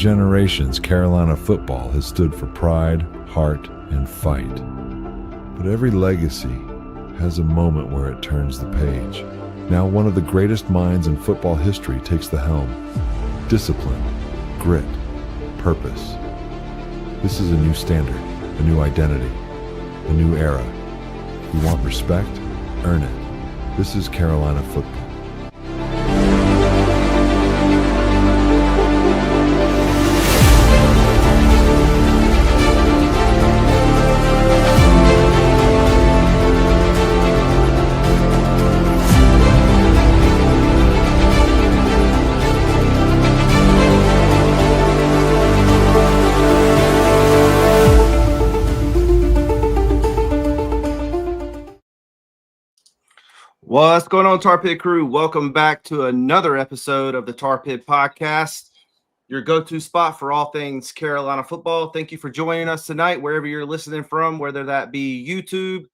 generations, Carolina football has stood for pride, heart, and fight. But every legacy has a moment where it turns the page. Now one of the greatest minds in football history takes the helm. Discipline, grit, purpose. This is a new standard, a new identity, a new era. You want respect? Earn it. This is Carolina football. What's going on, Tar Pit crew? Welcome back to another episode of the Tar Pit Podcast, your go-to spot for all things Carolina football. Thank you for joining us tonight, wherever you're listening from, whether that be YouTube,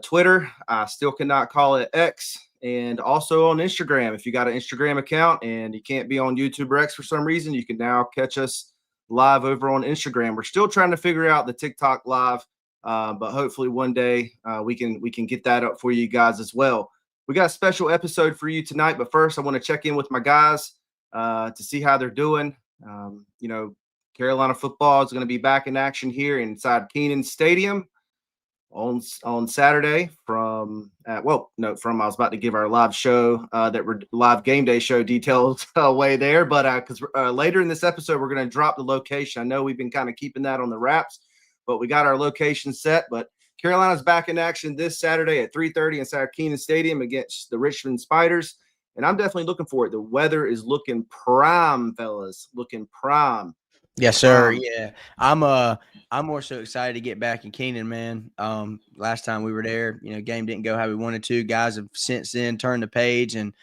Twitter, I still cannot call it X, and also on Instagram. If you got an Instagram account and you can't be on YouTube or X for some reason, you can now catch us live over on Instagram. We're still trying to figure out the TikTok live. But hopefully one day we can get that up for you guys as well. We got a special episode for you tonight, but first I want to check in with my guys to see how they're doing. Carolina football is going to be back in action here inside Kenan Stadium on Saturday I was about to give our live show live game day show details away there, but because later in this episode we're going to drop the location. I know we've been kind of keeping that on the wraps, but we got our location set. But Carolina's back in action this Saturday at 3:30 inside Kenan Stadium against the Richmond Spiders. And I'm definitely looking for it. The weather is looking prime, fellas. Looking prime. Yes, sir. Yeah. I'm more so excited to get back in Kenan, man. Last time we were there, game didn't go how we wanted to. Guys have since then turned the page and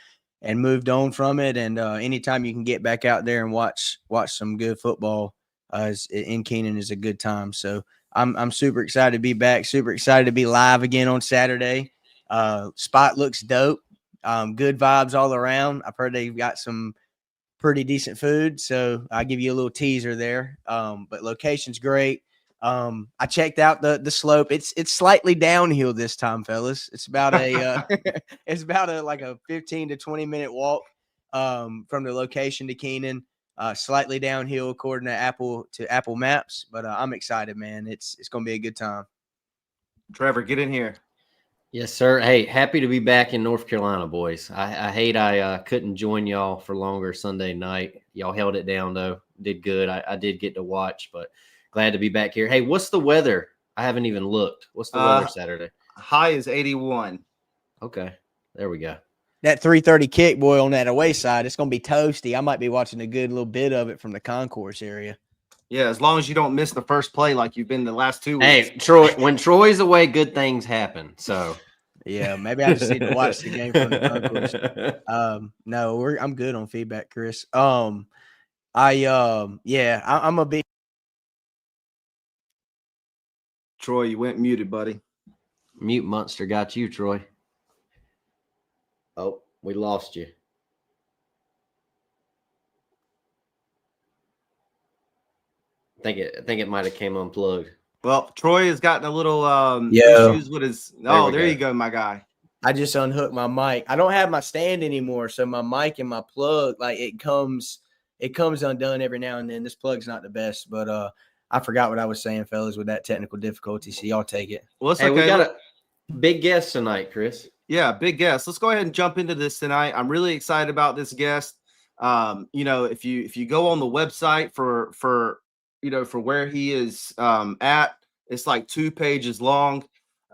moved on from it. And anytime you can get back out there and watch some good football in Kenan is a good time. So I'm super excited to be back, super excited to be live again on Saturday. Spot looks dope. Good vibes all around. I've heard they've got some pretty decent food, so I'll give you a little teaser there. But location's great. I checked out the slope. It's slightly downhill this time, fellas. It's about a like a 15 to 20 minute walk from the location to Kenan. Slightly downhill according to Apple Maps, but I'm excited, man. It's going to be a good time. Trevor, get in here. Yes, sir. Hey, happy to be back in North Carolina, boys. I hate I couldn't join y'all for longer Sunday night. Y'all held it down, though. Did good. I did get to watch, but glad to be back here. Hey, what's the weather? I haven't even looked. What's the weather Saturday? High is 81. Okay, there we go. That 3:30 kick, boy, on that away side, it's going to be toasty. I might be watching a good little bit of it from the concourse area. Yeah, as long as you don't miss the first play like you've been the last 2 weeks. Hey, Troy, when Troy's away, good things happen. So, yeah, maybe I just need to watch the game from the concourse. No, I'm good on feedback, Chris. I'm a big. Troy, you went muted, buddy. Mute monster got you, Troy. Oh, we lost you. I think it might have came unplugged. Well, Troy has gotten a little issues with his. Oh, there you go, my guy. I just unhooked my mic. I don't have my stand anymore, so my mic and my plug, like it comes undone every now and then. This plug's not the best, but I forgot what I was saying, fellas, with that technical difficulty. So y'all take it. Well, hey, we got a big guest tonight, Chris. Yeah, big guest. Let's go ahead and jump into this tonight. I'm really excited about this guest. If you go on the website for where he is at, it's like 2 pages long.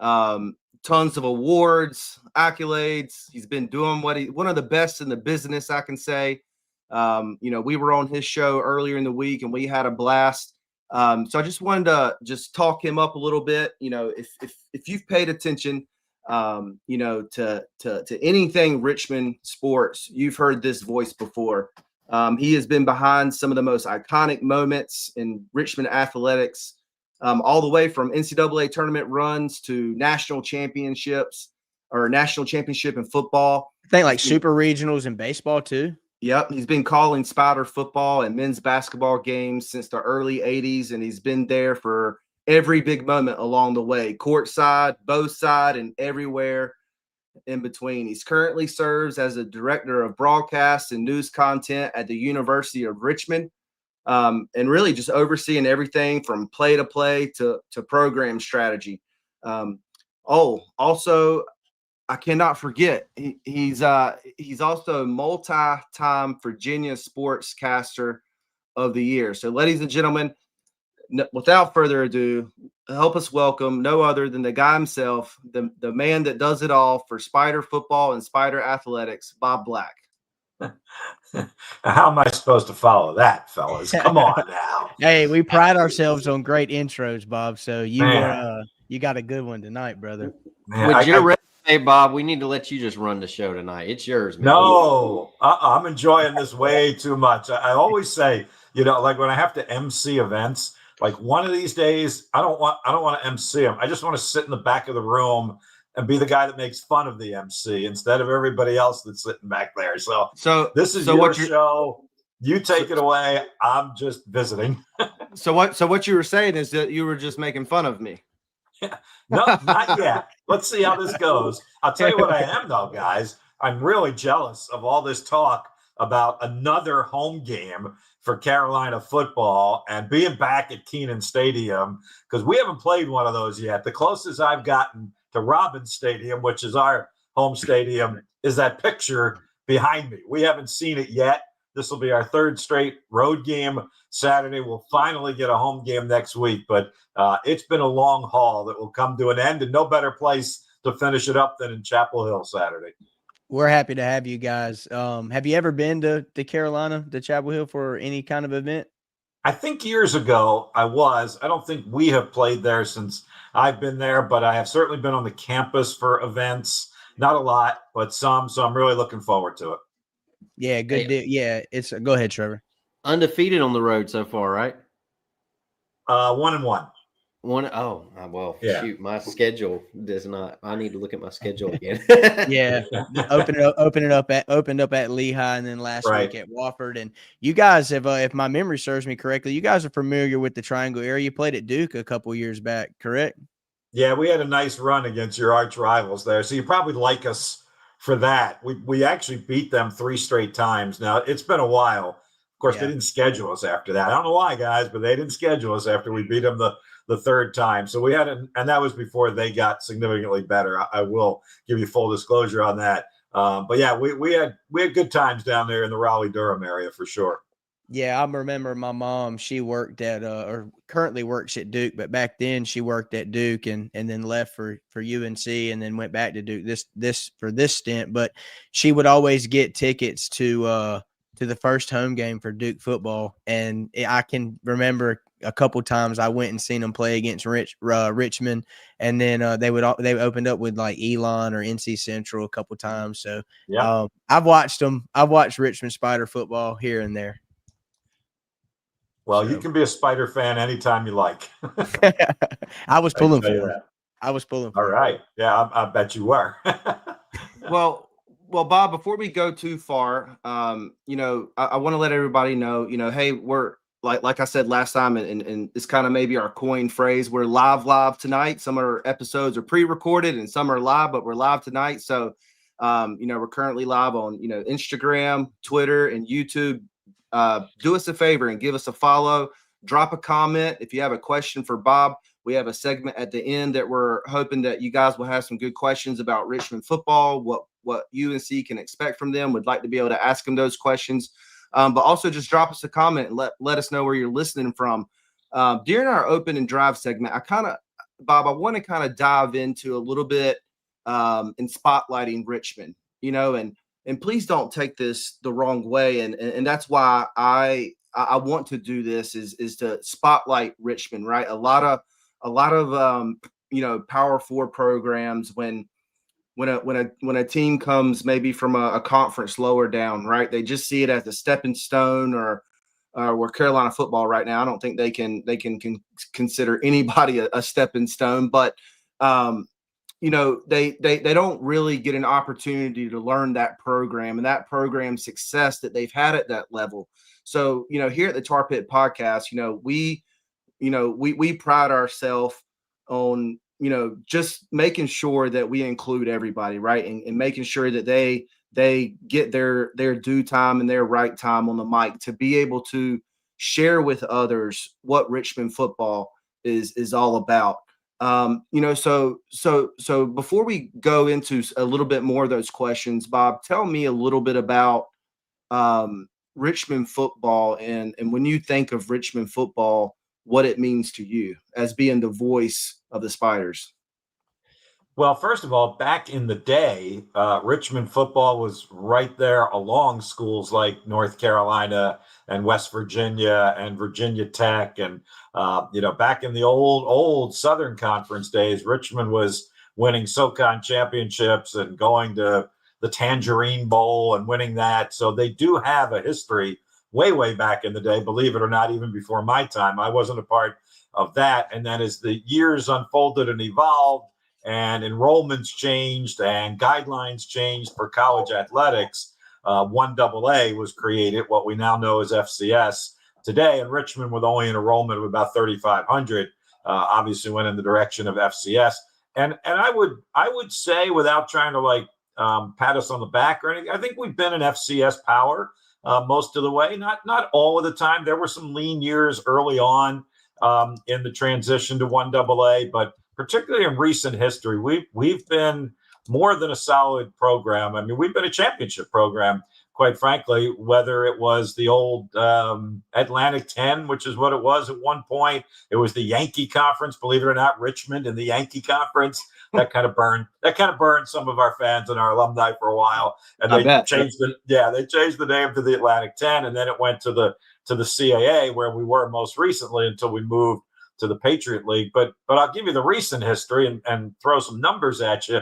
Tons of awards, accolades. He's been doing one of the best in the business, I can say. We were on his show earlier in the week and we had a blast. So I just wanted to just talk him up a little bit. If you've paid attention, to anything Richmond sports, you've heard this voice before. He has been behind some of the most iconic moments in Richmond athletics, all the way from NCAA tournament runs to national championships or national championship in football. I think like super regionals in baseball too. Yep, he's been calling Spider football and men's basketball games since the early 80s, and he's been there for every big moment along the way, courtside, both side, and everywhere in between. He's currently serves as a director of broadcast and news content at the University of Richmond, and really just overseeing everything from play to play to program strategy. Also, I cannot forget he's also a multi-time Virginia Sportscaster of the Year. So, ladies and gentlemen, without further ado, help us welcome no other than the guy himself, the man that does it all for Spider football and Spider athletics, Bob Black. How am I supposed to follow that, fellas? Come on now. Hey, we pride ourselves on great intros, Bob. So Man. you got a good one tonight, brother. Man, With your resume, Bob, we need to let you just run the show tonight. It's yours, man. No, I'm enjoying this way too much. I always say, like when I have to MC events, like one of these days, I don't want to MC them. I just want to sit in the back of the room and be the guy that makes fun of the MC instead of everybody else that's sitting back there. So this is your show. You take it away. I'm just visiting. So what you were saying is that you were just making fun of me. No, not yet. Let's see how this goes. I'll tell you what I am, though, guys. I'm really jealous of all this talk about another home game for Carolina football and being back at Kenan Stadium, because we haven't played one of those yet. The closest I've gotten to Robins Stadium, which is our home stadium, is that picture behind me. We haven't seen it yet. This will be our third straight road game Saturday. We'll finally get a home game next week, but it's been a long haul that will come to an end, and no better place to finish it up than in Chapel Hill Saturday. We're happy to have you guys. Have you ever been to Carolina, to Chapel Hill for any kind of event? I think years ago I was. I don't think we have played there since I've been there, but I have certainly been on the campus for events. Not a lot, but some. So I'm really looking forward to it. Yeah, good deal. Yeah, go ahead, Trevor. Undefeated on the road so far, right? 1-1. Yeah. Shoot, my schedule does not. I need to look at my schedule again. Yeah, opened up at Lehigh, and then last week at Wofford. And you guys have, if my memory serves me correctly, you guys are familiar with the Triangle area. You played at Duke a couple years back, correct? Yeah, we had a nice run against your arch rivals there, so you probably like us for that. We actually beat them 3 straight times. Now it's been a while. Of course, They didn't schedule us after that. I don't know why, guys, but they didn't schedule us after we beat them the third time. So we had, and that was before they got significantly better. I will give you full disclosure on that. But yeah, we had good times down there in the Raleigh-Durham area for sure. Yeah, I remember my mom, she worked at or currently works at Duke, but back then she worked at Duke and then left for UNC and then went back to Duke this stint. But she would always get tickets to the first home game for Duke football. And I can remember a couple times I went and seen them play against Richmond, and then they opened up with like Elon or NC Central a couple times. So I've watched them. I've watched Richmond Spider football here and there. Well, you can be a Spider fan anytime you like. I was pulling for him. I was pulling for him. All right. Yeah, I bet you were. Well, Bob, before we go too far, I want to let everybody know, hey, we're like I said last time, and it's kind of maybe our coin phrase, we're live tonight. Some of our episodes are pre-recorded and some are live, but we're live tonight. So, we're currently live on, Instagram, Twitter, and YouTube. Do us a favor and give us a follow. Drop a comment if you have a question for Bob. We have a segment at the end that we're hoping that you guys will have some good questions about Richmond football, what UNC can expect from them. We'd like to be able to ask them those questions. But also just drop us a comment and let us know where you're listening from. During our open and drive segment, Bob, I want to kind of dive into a little bit in spotlighting Richmond, and please don't take this the wrong way. And that's why I want to do this is to spotlight Richmond, right? A lot of Power 4 programs when a team comes maybe from a conference lower down, right? They just see it as a stepping stone, or where Carolina football right now, I don't think they can consider anybody a stepping stone. But they don't really get an opportunity to learn that program and that program success that they've had at that level. So, here at the Tar Pit Podcast, we pride ourselves on, just making sure that we include everybody, right? And making sure that they get their due time and their right time on the mic to be able to share with others what Richmond football is all about. So before we go into a little bit more of those questions, Bob, tell me a little bit about Richmond football, and when you think of Richmond football, what it means to you as being the voice of the Spiders. Well, first of all, back in the day, Richmond football was right there along schools like North Carolina and West Virginia and Virginia Tech. And, back in the old Southern Conference days, Richmond was winning SoCon championships and going to the Tangerine Bowl and winning that. So they do have a history way back in the day, believe it or not, even before my time. I wasn't a part of that. And then as the years unfolded and evolved, and enrollments changed and guidelines changed for college athletics, 1AA was created, what we now know as FCS today. And Richmond, with only an enrollment of about 3,500, obviously went in the direction of FCS. And I would say, without trying to pat us on the back or anything, I think we've been an FCS power most of the way. Not all of the time. There were some lean years early on in the transition to 1AA, but particularly in recent history, we've been more than a solid program. I mean, we've been a championship program, quite frankly, whether it was the old Atlantic 10, which is what it was at one point. It was the Yankee Conference, believe it or not, Richmond in the Yankee Conference. That kind of burned some of our fans and our alumni for a while. And they changed the name to the Atlantic 10, and then it went to the CAA, where we were most recently until we moved to the Patriot League. But I'll give you the recent history and throw some numbers at you.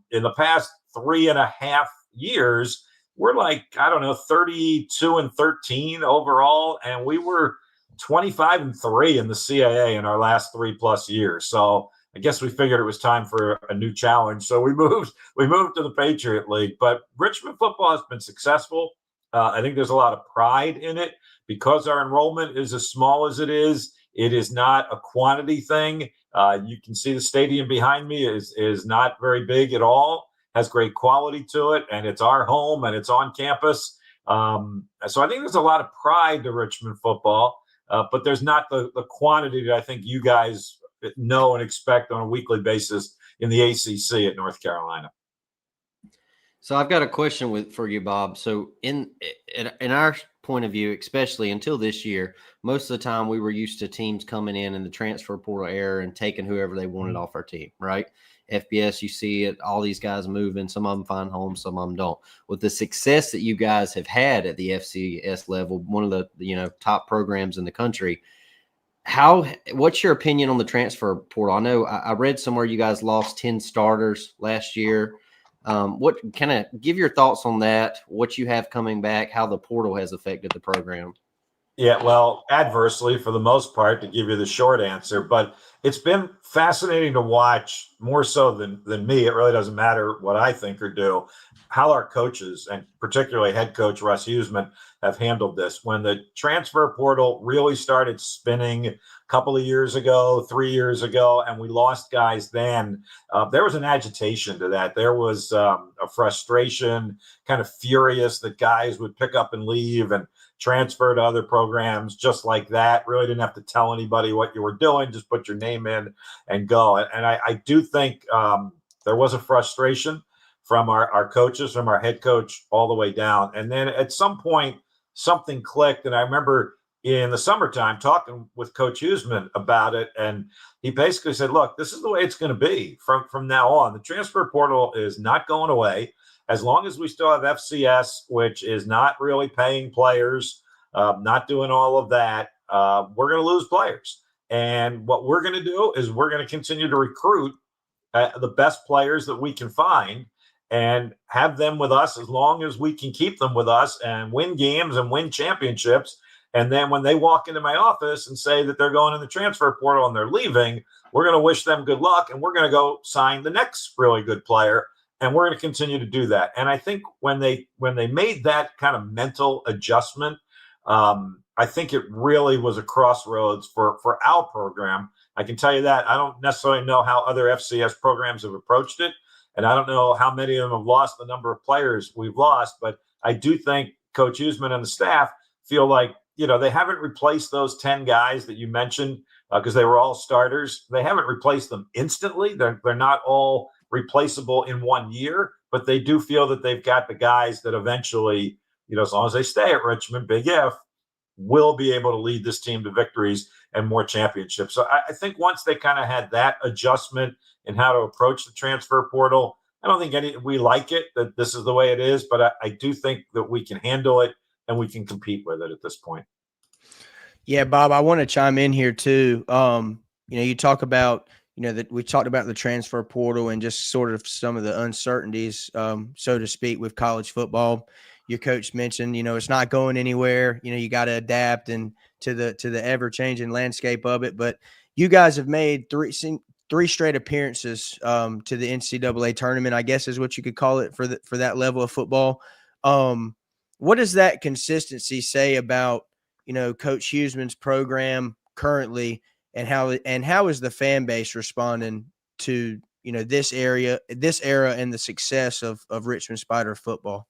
In the past 3.5 years, we're 32-13 overall, and we were 25-3 in the CAA in our last 3+ years. So I guess we figured it was time for a new challenge. So we moved to the Patriot League. But Richmond football has been successful. I think there's a lot of pride in it because our enrollment is as small as it is. It is not a quantity thing. You can see the stadium behind me is not very big at all, has great quality to it, and it's our home and it's on campus. So I think there's a lot of pride to Richmond football, but there's not the quantity that I think you guys know and expect on a weekly basis in the ACC at North Carolina. So I've got a question for you, Bob. So in our point of view, especially until this year, most of the time we were used to teams coming in the transfer portal era and taking whoever they wanted off our team, right? FBS, you see it, all these guys moving, some of them find homes, some of them don't. With the success that you guys have had at the FCS level, one of the top programs in the country, what's your opinion on the transfer portal? I know I read somewhere you guys lost 10 starters last year. What kind of give your thoughts on that, what you have coming back, how the portal has affected the program? Yeah, well, adversely for the most part, to give you the short answer, but it's been fascinating to watch, more so than me. It really doesn't matter what I think or do, how our coaches, and particularly head coach Russ Huseman, have handled this. When the transfer portal really started spinning a couple of years ago, 3 years ago, and we lost guys then, there was an agitation to that. There was a frustration, kind of furious that guys would pick up and leave and transfer to other programs just like that. Really didn't have to tell anybody what you were doing, just put your name in and go. And I do think there was a frustration from our coaches, from our head coach all the way down. And then at some point, something clicked. And I remember in the summertime talking with Coach Huseman about it. And he basically said, look, this is the way it's going to be from now on. The transfer portal is not going away. As long as we still have FCS, which is not really paying players, not doing all of that, we're going to lose players. And what we're going to do is we're going to continue to recruit the best players that we can find and have them with us as long as we can keep them with us and win games and win championships. And then when they walk into my office and say that they're going in the transfer portal and they're leaving, we're going to wish them good luck, and we're going to go sign the next really good player, and we're going to continue to do that. And I think when they made that kind of mental adjustment, I think it really was a crossroads for our program. I can tell you that. I don't necessarily know how other FCS programs have approached it, and I don't know how many of them have lost the number of players we've lost, but I do think Coach Usman and the staff feel like, they haven't replaced those 10 guys that you mentioned because they were all starters. They haven't replaced them instantly. They're not all replaceable in 1 year, but they do feel that they've got the guys that eventually, as long as they stay at Richmond, big if, will be able to lead this team to victories and more championships. So I think once they kind of had that adjustment in how to approach the transfer portal, I don't think we like it, that this is the way it is, but I do think that we can handle it and we can compete with it at this point. Yeah, Bob, I want to chime in here too. You talk about, that we talked about the transfer portal and just sort of some of the uncertainties, so to speak, with college football. Your coach mentioned, it's not going anywhere. You got to adapt and to the ever changing landscape of it. But you guys have made three straight appearances to the NCAA tournament, I guess is what you could call it for that level of football. What does that consistency say about, Coach Huseman's program currently, and how is the fan base responding to, this era and the success of Richmond Spider football?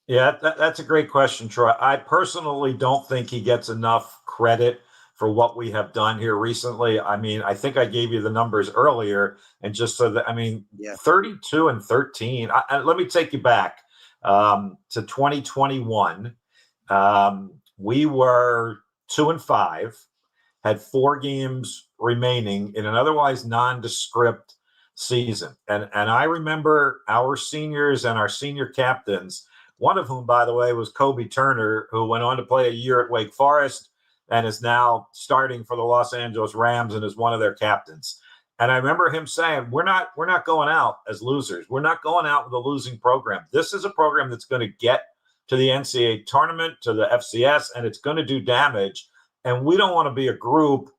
Yeah, that's a great question, Troy. I personally don't think he gets enough credit for what we have done here recently. I mean, I think I gave you the numbers earlier, and just so that, 32-13. Let me take you back to 2021. We were 2-5, had 4 games remaining in an otherwise nondescript season. And I remember our seniors and our senior captains, one of whom, by the way, was Kobe Turner, who went on to play a year at Wake Forest and is now starting for the Los Angeles Rams and is one of their captains. And I remember him saying, we're not going out as losers. We're not going out with a losing program. This is a program that's going to get to the NCAA tournament, to the FCS, and it's going to do damage. And we don't want to be a group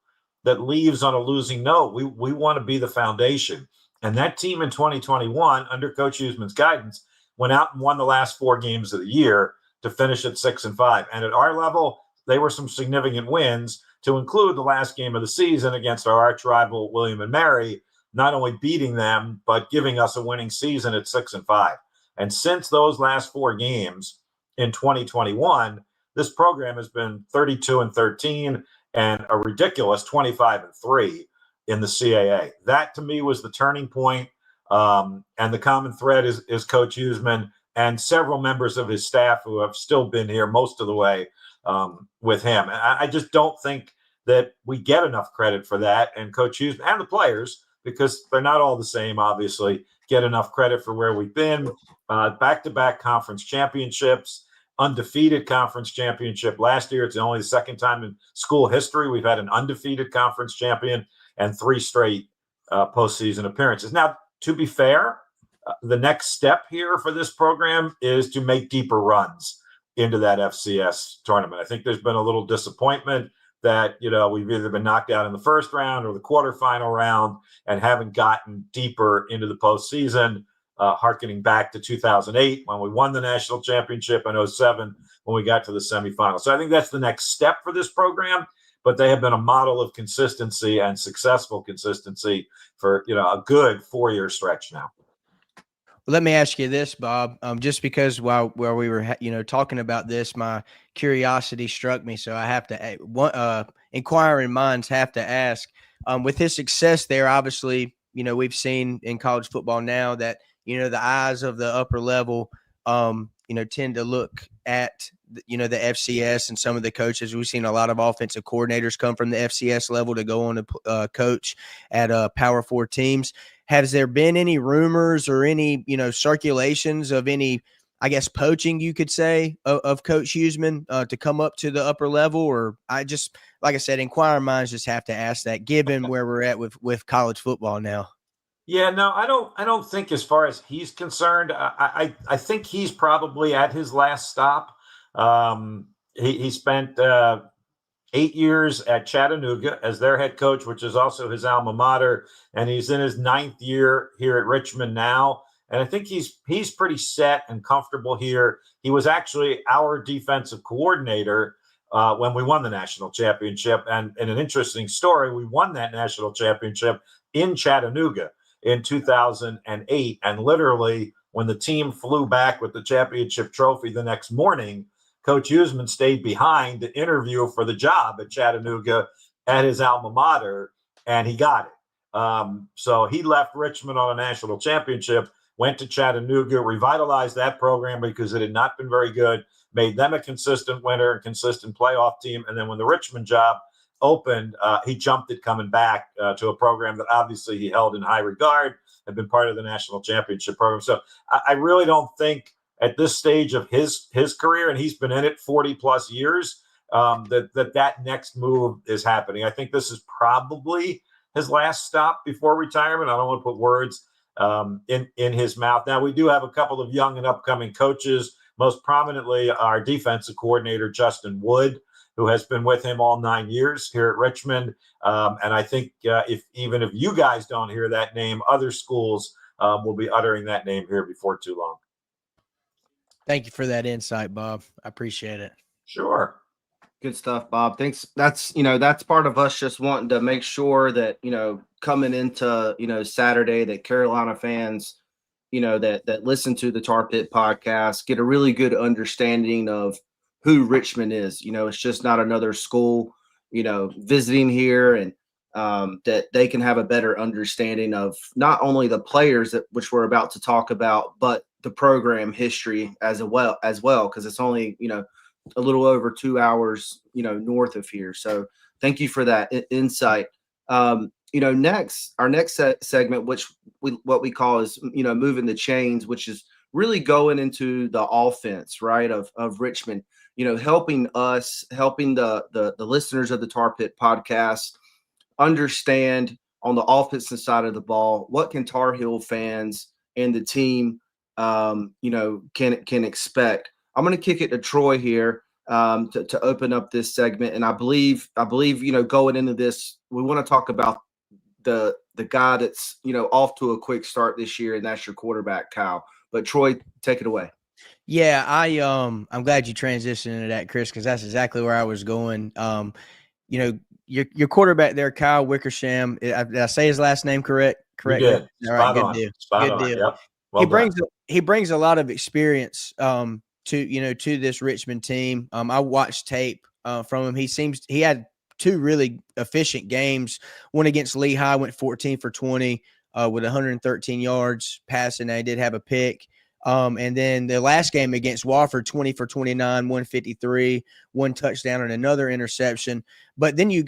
that leaves on a losing note. We want to be the foundation. And that team in 2021, under Coach Huseman's guidance, went out and won the last 4 games of the year to finish at 6-5. And at our level, they were some significant wins, to include the last game of the season against our arch rival, William and Mary, not only beating them, but giving us a winning season at 6-5. And since those last 4 games in 2021, this program has been 32-13 and a ridiculous 25-3 in the CAA. That to me was the turning point. And the common thread is Coach Huseman and several members of his staff who have still been here most of the way with him. And I just don't think that we get enough credit for that. And Coach Huseman and the players, because they're not all the same, obviously, get enough credit for where we've been. Back-to-back conference championships, undefeated conference championship last year. It's only the second time in school history we've had an undefeated conference champion, and 3 straight postseason appearances. Now, to be fair, the next step here for this program is to make deeper runs into that FCS tournament. I think there's been a little disappointment that, we've either been knocked out in the first round or the quarterfinal round and haven't gotten deeper into the postseason, harkening back to 2008 when we won the national championship, and 2007 when we got to the semifinal. So I think that's the next step for this program, but they have been a model of consistency and successful consistency for, a good 4-year stretch now. Let me ask you this, Bob, just because while we were, talking about this, my curiosity struck me. So I have to, inquiring minds have to ask, with his success there, obviously, we've seen in college football now that, the eyes of the upper level, tend to look at, the FCS and some of the coaches. We've seen a lot of offensive coordinators come from the FCS level to go on to coach at Power 4 teams. Has there been any rumors or any, circulations of any, I guess, poaching, you could say, of Coach Huseman to come up to the upper level? Or like I said, inquiring minds just have to ask that, given where we're at with college football now. Yeah, no, I don't think, as far as he's concerned, I think he's probably at his last stop. He spent 8 years at Chattanooga as their head coach, which is also his alma mater. And he's in his 9th year here at Richmond now. And I think he's pretty set and comfortable here. He was actually our defensive coordinator when we won the national championship. And in an interesting story, we won that national championship in Chattanooga in 2008. And literally, when the team flew back with the championship trophy the next morning, Coach Huseman stayed behind to interview for the job at Chattanooga at his alma mater, and he got it. So he left Richmond on a national championship, went to Chattanooga, revitalized that program because it had not been very good, made them a consistent winner and consistent playoff team. And then when the Richmond job opened, he jumped it coming back to a program that obviously he held in high regard, had been part of the national championship program. So I really don't think at this stage of his career, and he's been in it 40 plus years, that next move is happening. I think this is probably his last stop before retirement. I don't want to put words in his mouth. Now, we do have a couple of young and upcoming coaches, most prominently our defensive coordinator, Justin Wood, who has been with him all 9 years here at Richmond. And I think if you guys don't hear that name, other schools will be uttering that name here before too long. Thank you for that insight, Bob. I appreciate it. Sure. Good stuff, Bob. Thanks. That's part of us just wanting to make sure that, coming into, Saturday, that Carolina fans, that listen to the Tar Pit podcast get a really good understanding of who Richmond is. It's just not another school, visiting here, and that they can have a better understanding of not only the players which we're about to talk about, but the program history as well, because it's only, a little over 2 hours, north of here. So thank you for that insight. Next, our next segment, which what we call is, moving the chains, which is really going into the offense, right, of Richmond, helping the listeners of the Tar Pit podcast understand on the offensive side of the ball, what can Tar Heel fans and the team, can expect. I'm going to kick it to Troy here to open up this segment. And I believe, going into this, we want to talk about the guy that's, off to a quick start this year, and that's your quarterback, Kyle. But Troy, take it away. Yeah, I'm glad you transitioned into that, Chris, because that's exactly where I was going. Your quarterback there, Kyle Wickersham. Did I say his last name correct? You did. All right, good on. deal. Spot Good on. deal. Yep. Well he brings a lot of experience to this Richmond team. I watched tape from him. He had two really efficient games. One against Lehigh, went 14 for 20 with 113 yards passing. They did have a pick. And then the last game against Wofford, 20 for 29, 153, one touchdown and another interception. But then you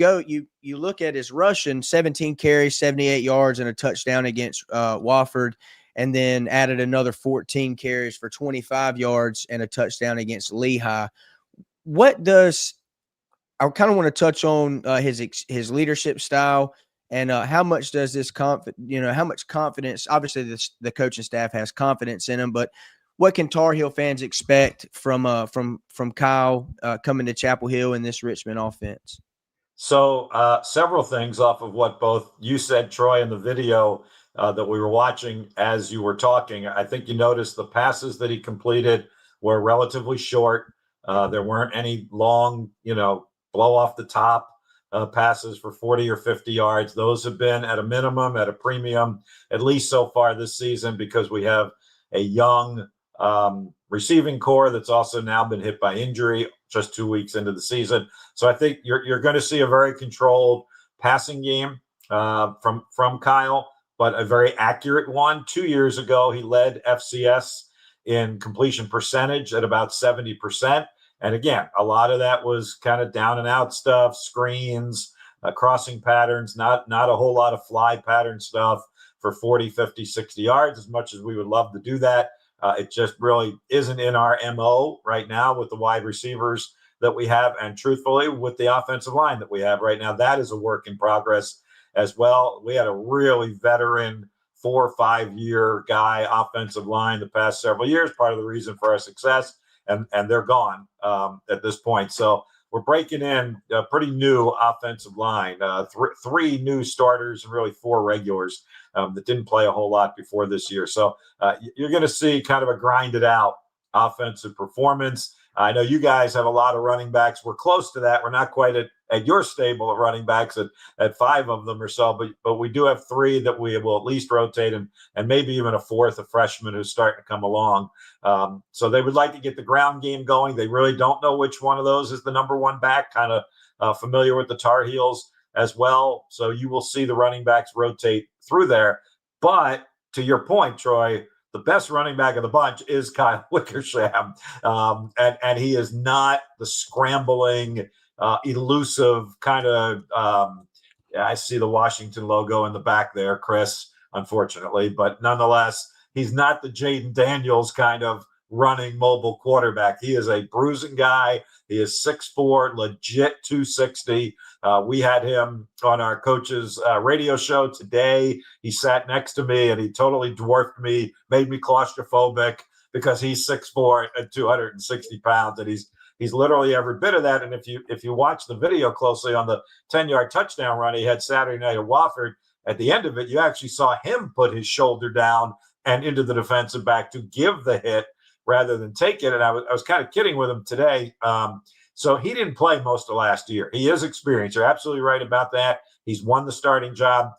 look at his rushing, 17 carries, 78 yards and a touchdown against Wofford, and then added another 14 carries for 25 yards and a touchdown against Lehigh. I kind of want to touch on his leadership style. And how much does this how much confidence? Obviously, the coaching staff has confidence in him, but what can Tar Heel fans expect from Kyle coming to Chapel Hill in this Richmond offense? So several things off of what both you said, Troy, in the video that we were watching as you were talking. I think you noticed the passes that he completed were relatively short. There weren't any long, blow off the top passes for 40 or 50 yards. Those have been at a minimum, at a premium, at least so far this season, because we have a young receiving core that's also now been hit by injury just 2 weeks into the season. So I think you're going to see a very controlled passing game from Kyle, but a very accurate one. 2 years ago, he led FCS in completion percentage at about 70%. And again, a lot of that was kind of down and out stuff, screens, crossing patterns, not a whole lot of fly pattern stuff for 40, 50, 60 yards, as much as we would love to do that. It just really isn't in our MO right now with the wide receivers that we have. And truthfully, with the offensive line that we have right now, that is a work in progress as well. We had a really veteran 4 or 5 year guy offensive line the past several years, part of the reason for our success. And they're gone at this point. So we're breaking in a pretty new offensive line, three new starters and really 4 regulars that didn't play a whole lot before this year. So you're going to see kind of a grinded out offensive performance. I know you guys have a lot of running backs. We're close to that. We're not quite at your stable of running backs at 5 of them or so, but we do have 3 that we will at least rotate, and maybe even a 4th, a freshman who's starting to come along. So they would like to get the ground game going. They really don't know which one of those is the number 1 back, kind of familiar with the Tar Heels as well. So you will see the running backs rotate through there. But to your point, Troy, the best running back of the bunch is Kyle Wickersham. And he is not the scrambling, elusive kind of I see the Washington logo in the back there, Chris, unfortunately. But nonetheless, he's not the Jaden Daniels kind of running mobile quarterback. He is a bruising guy. He is 6'4", legit 260. We had him on our coach's radio show today. He sat next to me and he totally dwarfed me, made me claustrophobic because he's 6'4" and 260 pounds, and he's literally every bit of that. And if you watch the video closely on the 10-yard touchdown run he had Saturday night at Wofford, at the end of it, you actually saw him put his shoulder down and into the defensive back to give the hit rather than take it. And I was kind of kidding with him today. So he didn't play most of last year. He is experienced. You're absolutely right about that. He's won the starting job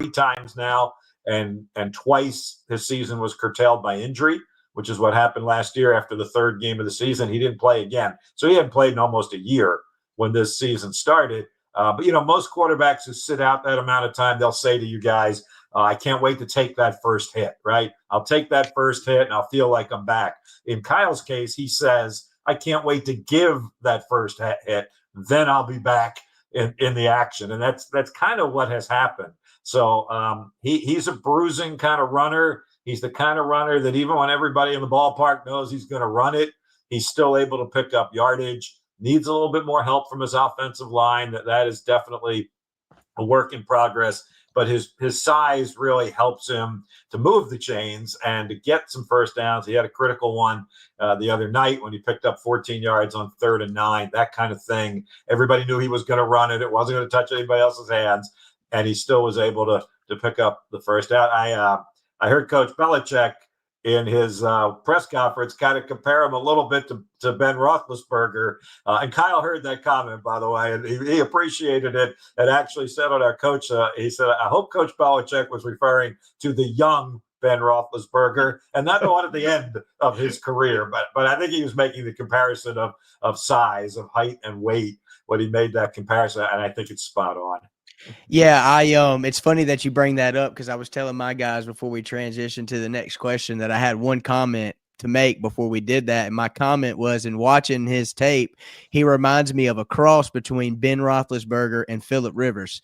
3 times now, and twice his season was curtailed by injury, which is what happened last year after the 3rd game of the season. He didn't play again. So he hadn't played in almost a year when this season started. But, most quarterbacks who sit out that amount of time, they'll say to you guys, I can't wait to take that first hit, right? I'll take that first hit and I'll feel like I'm back. In Kyle's case, he says, I can't wait to give that first hit. Then I'll be back in the action. And that's kind of what has happened. So he's a bruising kind of runner. He's the kind of runner that even when everybody in the ballpark knows he's going to run it, he's still able to pick up yardage. Needs a little bit more help from his offensive line. That is definitely a work in progress. But his size really helps him to move the chains and to get some first downs. He had a critical one the other night when he picked up 14 yards on 3rd and 9, that kind of thing. Everybody knew he was going to run it. It wasn't going to touch anybody else's hands, and he still was able to pick up the first down. I heard Coach Belichick in his press conference kind of compare him a little bit to Ben Roethlisberger. And Kyle heard that comment, by the way, and he appreciated it and actually said on our coach, he said, I hope Coach Belichick was referring to the young Ben Roethlisberger and not the one at the end of his career. But I think he was making the comparison of size, of height and weight when he made that comparison, and I think it's spot on. Yeah, it's funny that you bring that up because I was telling my guys before we transitioned to the next question that I had one comment to make before we did that. And my comment was, in watching his tape, he reminds me of a cross between Ben Roethlisberger and Phillip Rivers.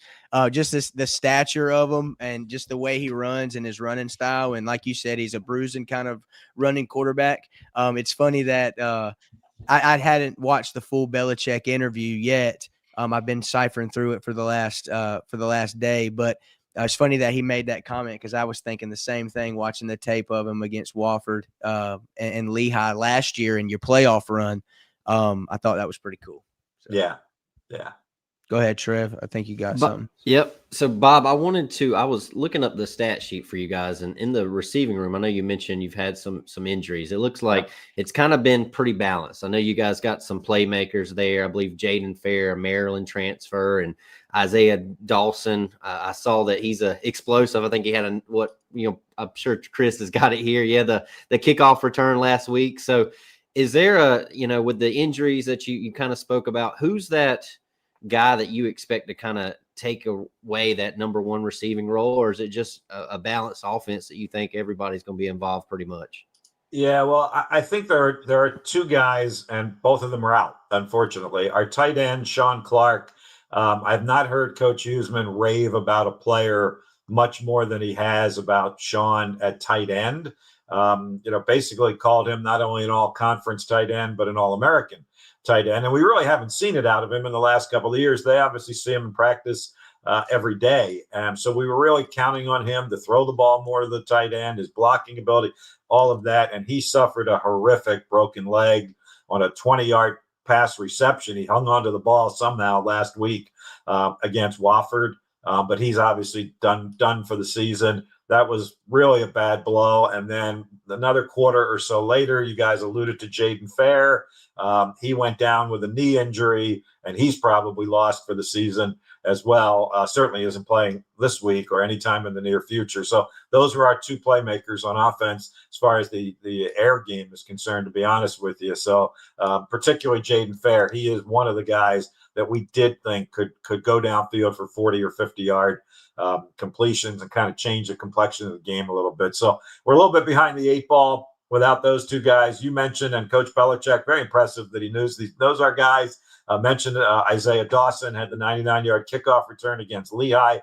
Just the stature of him and just the way he runs and his running style. And like you said, he's a bruising kind of running quarterback. It's funny that I hadn't watched the full Belichick interview yet. I've been ciphering through it for the last day, but it's funny that he made that comment because I was thinking the same thing watching the tape of him against Wofford and Lehigh last year in your playoff run. I thought that was pretty cool. So. Yeah. Go ahead, Trev. I think you got something. Yep. So, Bob, I was looking up the stat sheet for you guys, and in the receiving room, I know you mentioned you've had some injuries. It looks like it's kind of been pretty balanced. I know you guys got some playmakers there. I believe Jaden Fair, a Maryland transfer, and Isaiah Dawson. I saw that he's a explosive. I think he had I'm sure Chris has got it here. Yeah, the kickoff return last week. So is there with the injuries that you kind of spoke about, who's that guy that you expect to kind of take away that number 1 receiving role, or is it just a balanced offense that you think everybody's going to be involved pretty much? Yeah, well, I think there are 2 guys, and both of them are out, unfortunately. Our tight end, Sean Clark. I've not heard Coach Huseman rave about a player much more than he has about Sean at tight end. Basically called him not only an all-conference tight end, but an all-American tight end. And we really haven't seen it out of him in the last couple of years. They obviously see him in practice every day. So we were really counting on him to throw the ball more to the tight end, his blocking ability, all of that. And he suffered a horrific broken leg on a 20-yard pass reception. He hung onto the ball somehow last week against Wofford, but he's obviously done for the season. That was really a bad blow. And then another quarter or so later, you guys alluded to Jaden Fair. He went down with a knee injury, and he's probably lost for the season as well. Certainly isn't playing this week or anytime in the near future. So those were our two playmakers on offense as far as the air game is concerned, to be honest with you. So particularly Jaden Fair, he is one of the guys that we did think could go downfield for 40 or 50-yard completions and kind of change the complexion of the game a little bit. So we're a little bit behind the 8 ball without those two guys you mentioned, and Coach Belichick, very impressive that he knows our guys. Mentioned Isaiah Dawson had the 99-yard kickoff return against Lehigh.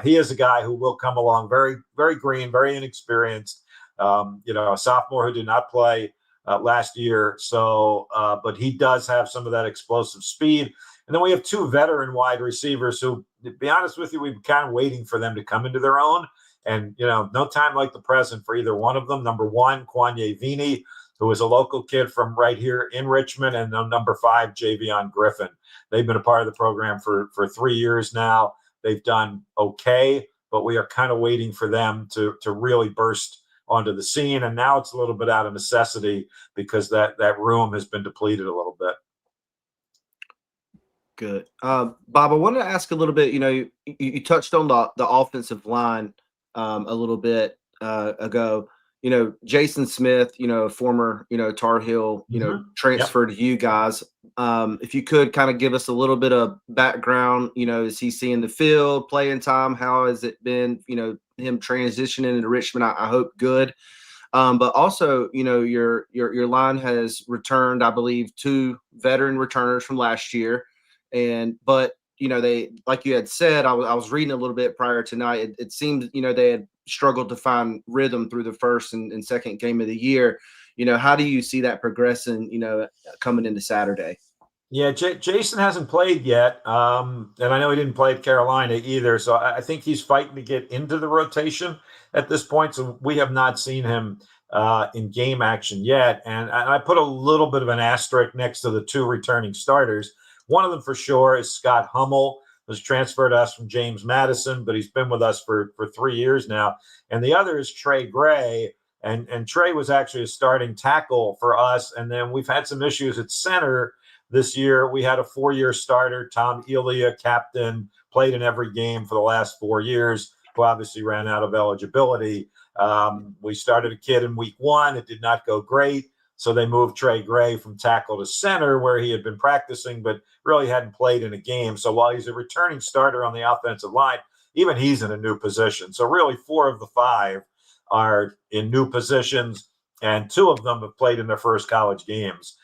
He is a guy who will come along very, very green, very inexperienced. A sophomore who did not play last year. So, but he does have some of that explosive speed. And then we have 2 veteran wide receivers who, to be honest with you, we've been kind of waiting for them to come into their own. And, no time like the present for either one of them. Number 1, Kwanye Vini, who is a local kid from right here in Richmond, and number 5, Javion Griffin. They've been a part of the program for 3 years now. They've done okay, but we are kind of waiting for them to really burst onto the scene. And now it's a little bit out of necessity because that room has been depleted a little bit. Good. Bob, I wanted to ask a little bit, you touched on the offensive line a little bit ago. Jason Smith, former, Tar Heel, transferred to you guys. If you could kind of give us a little bit of background, is he seeing the field, playing time? How has it been, him transitioning into Richmond? I hope good. But also, your line has returned, I believe, 2 veteran returners from last year. But they, like you had said, I was reading a little bit prior tonight. It seemed, they had struggled to find rhythm through the first and second game of the year. How do you see that progressing, coming into Saturday? Yeah, Jason hasn't played yet. And I know he didn't play at Carolina either. So I think he's fighting to get into the rotation at this point. So we have not seen him in game action yet. And I put a little bit of an asterisk next to the 2 returning starters. One of them for sure is Scott Hummel, who's transferred to us from James Madison, but he's been with us for 3 years now. And the other is Trey Gray. And Trey was actually a starting tackle for us. And then we've had some issues at center this year. We had a 4-year starter, Tom Elia, captain, played in every game for the last 4 years, who obviously ran out of eligibility. We started a kid in week 1. It did not go great. So they moved Trey Gray from tackle to center, where he had been practicing, but really hadn't played in a game. So while he's a returning starter on the offensive line, even he's in a new position. So really 4 of the 5 are in new positions, and 2 of them have played in their first college games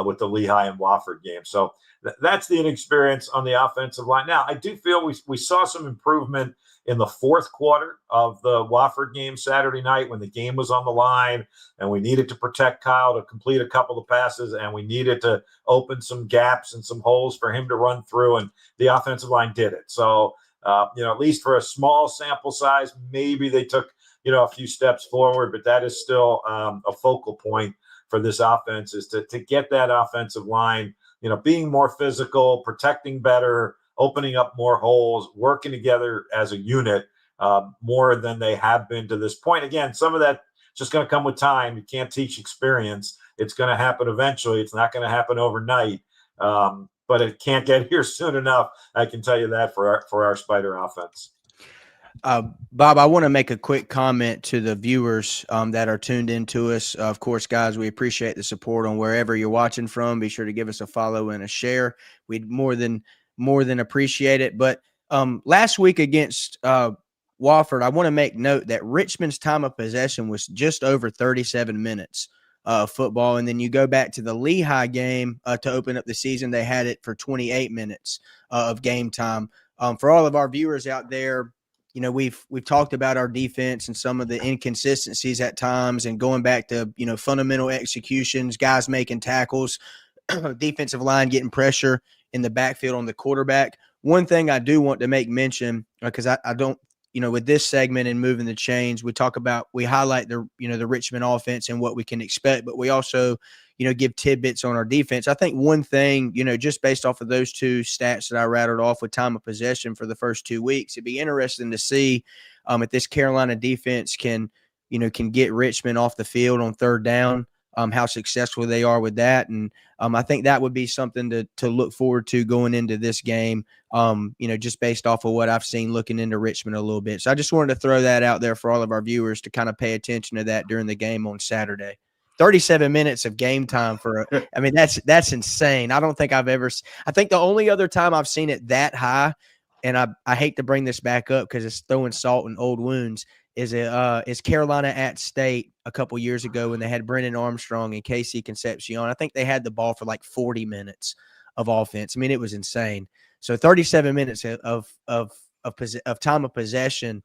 with the Lehigh and Wofford game. So that's the inexperience on the offensive line. Now, I do feel we saw some improvement in the 4th quarter of the Wofford game Saturday night when the game was on the line and we needed to protect Kyle to complete a couple of passes, and we needed to open some gaps and some holes for him to run through, and the offensive line did it. So, at least for a small sample size, maybe they took, a few steps forward, but that is still a focal point for this offense, is to get that offensive line, being more physical, protecting better, opening up more holes, working together as a unit more than they have been to this point. Again, some of that just going to come with time. You can't teach experience. It's going to happen eventually. It's not going to happen overnight, but it can't get here soon enough. I can tell you that for our Spider offense. Bob, I want to make a quick comment to the viewers that are tuned into us. Of course, guys, we appreciate the support on wherever you're watching from. Be sure to give us a follow and a share. We'd more than appreciate it. But last week against Wofford, I want to make note that Richmond's time of possession was just over 37 minutes of football. And then you go back to the Lehigh game to open up the season, they had it for 28 minutes of game time. For all of our viewers out there, we've talked about our defense and some of the inconsistencies at times, and going back to, fundamental executions, guys making tackles, defensive line getting pressure in the backfield on the quarterback. One thing I do want to make mention, because I don't with this segment and moving the chains, we highlight the Richmond offense and what we can expect, but we also, give tidbits on our defense. I think one thing, just based off of those two stats that I rattled off with time of possession for the first 2 weeks, it'd be interesting to see if this Carolina defense can get Richmond off the field on third down, how successful they are with that. And I think that would be something to look forward to going into this game, just based off of what I've seen looking into Richmond a little bit. So I just wanted to throw that out there for all of our viewers to kind of pay attention to that during the game on Saturday. 37 minutes of game time that's insane. I don't think I think the only other time I've seen it that high, and I hate to bring this back up because it's throwing salt in old wounds, is Carolina at State a couple years ago when they had Brennan Armstrong and Casey Concepcion. I think they had the ball for like 40 minutes of offense. I mean, it was insane. So 37 minutes of time of possession,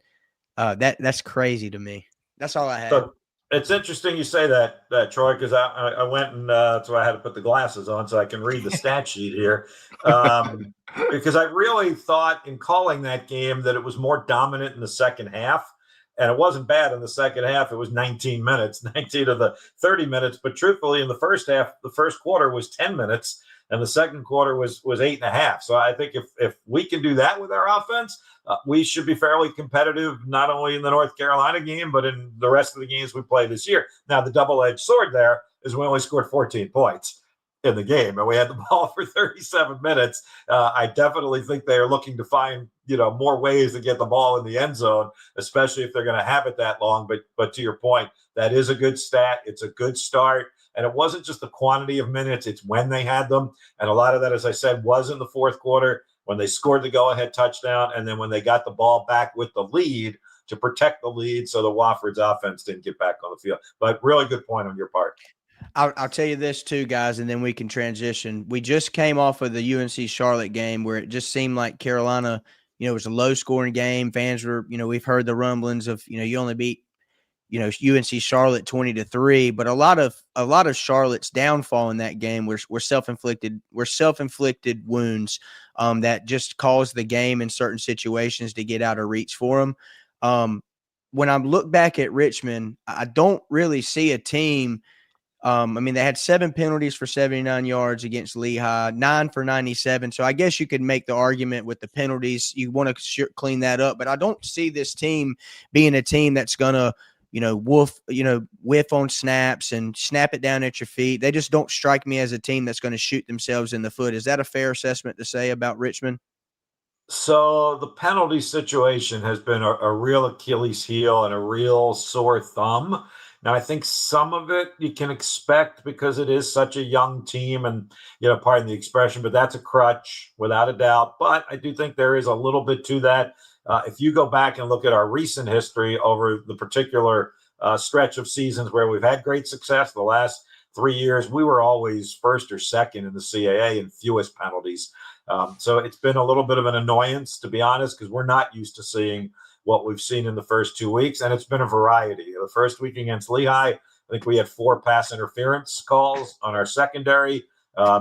that's crazy to me. That's all I had. So it's interesting you say that Troy, because I went and so I had to put the glasses on so I can read the stat sheet here. Because I really thought in calling that game that it was more dominant in the second half. And it wasn't bad in the second half. It was 19 minutes, 19 of the 30 minutes. But truthfully, in the first half, the first quarter was 10 minutes, and the second quarter was 8.5. So I think if we can do that with our offense, we should be fairly competitive, not only in the North Carolina game, but in the rest of the games we play this year. Now, the double-edged sword there is we only scored 14 points in the game, and we had the ball for 37 minutes. I definitely think they are looking to find, more ways to get the ball in the end zone, especially if they're going to have it that long. But to your point, that is a good stat. It's a good start. And it wasn't just the quantity of minutes, it's when they had them. And a lot of that, as I said, was in the fourth quarter when they scored the go-ahead touchdown, and then when they got the ball back with the lead to protect the lead so the Wofford's offense didn't get back on the field. But really good point on your part. I'll tell you this too, guys, and then we can transition. We just came off of the UNC Charlotte game where it just seemed like Carolina, it was a low-scoring game. Fans were, we've heard the rumblings of, you only beat, UNC Charlotte 20-3, but a lot of Charlotte's downfall in that game were self-inflicted wounds that just caused the game in certain situations to get out of reach for them. When I look back at Richmond, I don't really see a team. They had 7 penalties for 79 yards against Lehigh, 9 for 97. So I guess you could make the argument with the penalties. You want to clean that up, but I don't see this team being a team that's going to, whiff on snaps and snap it down at your feet. They just don't strike me as a team that's going to shoot themselves in the foot. Is that a fair assessment to say about Richmond? So the penalty situation has been a real Achilles heel and a real sore thumb. Now, I think some of it you can expect because it is such a young team and, pardon the expression, but that's a crutch without a doubt. But I do think there is a little bit to that. If you go back and look at our recent history over the particular stretch of seasons where we've had great success, the last 3 years, we were always first or second in the CAA in fewest penalties. So it's been a little bit of an annoyance, to be honest, because we're not used to seeing what we've seen in the first 2 weeks. And it's been a variety. The first week against Lehigh, I think we had 4 pass interference calls on our secondary,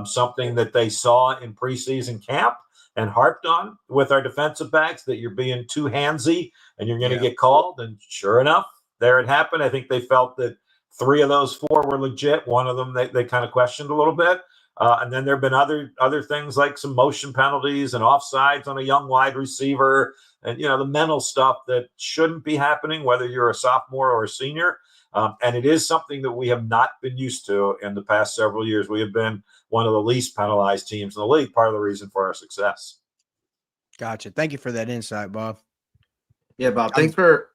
something that they saw in preseason camp and harped on with our defensive backs, that you're being too handsy and you're going to get called. And sure enough, there it happened. I think they felt that 3 of those 4 were legit. One of them they kind of questioned a little bit. And then there have been other things like some motion penalties and offsides on a young wide receiver and, the mental stuff that shouldn't be happening, whether you're a sophomore or a senior. And it is something that we have not been used to in the past several years. We have been one of the least penalized teams in the league, part of the reason for our success. Gotcha. Thank you for that insight, Bob. Yeah, Bob, thanks for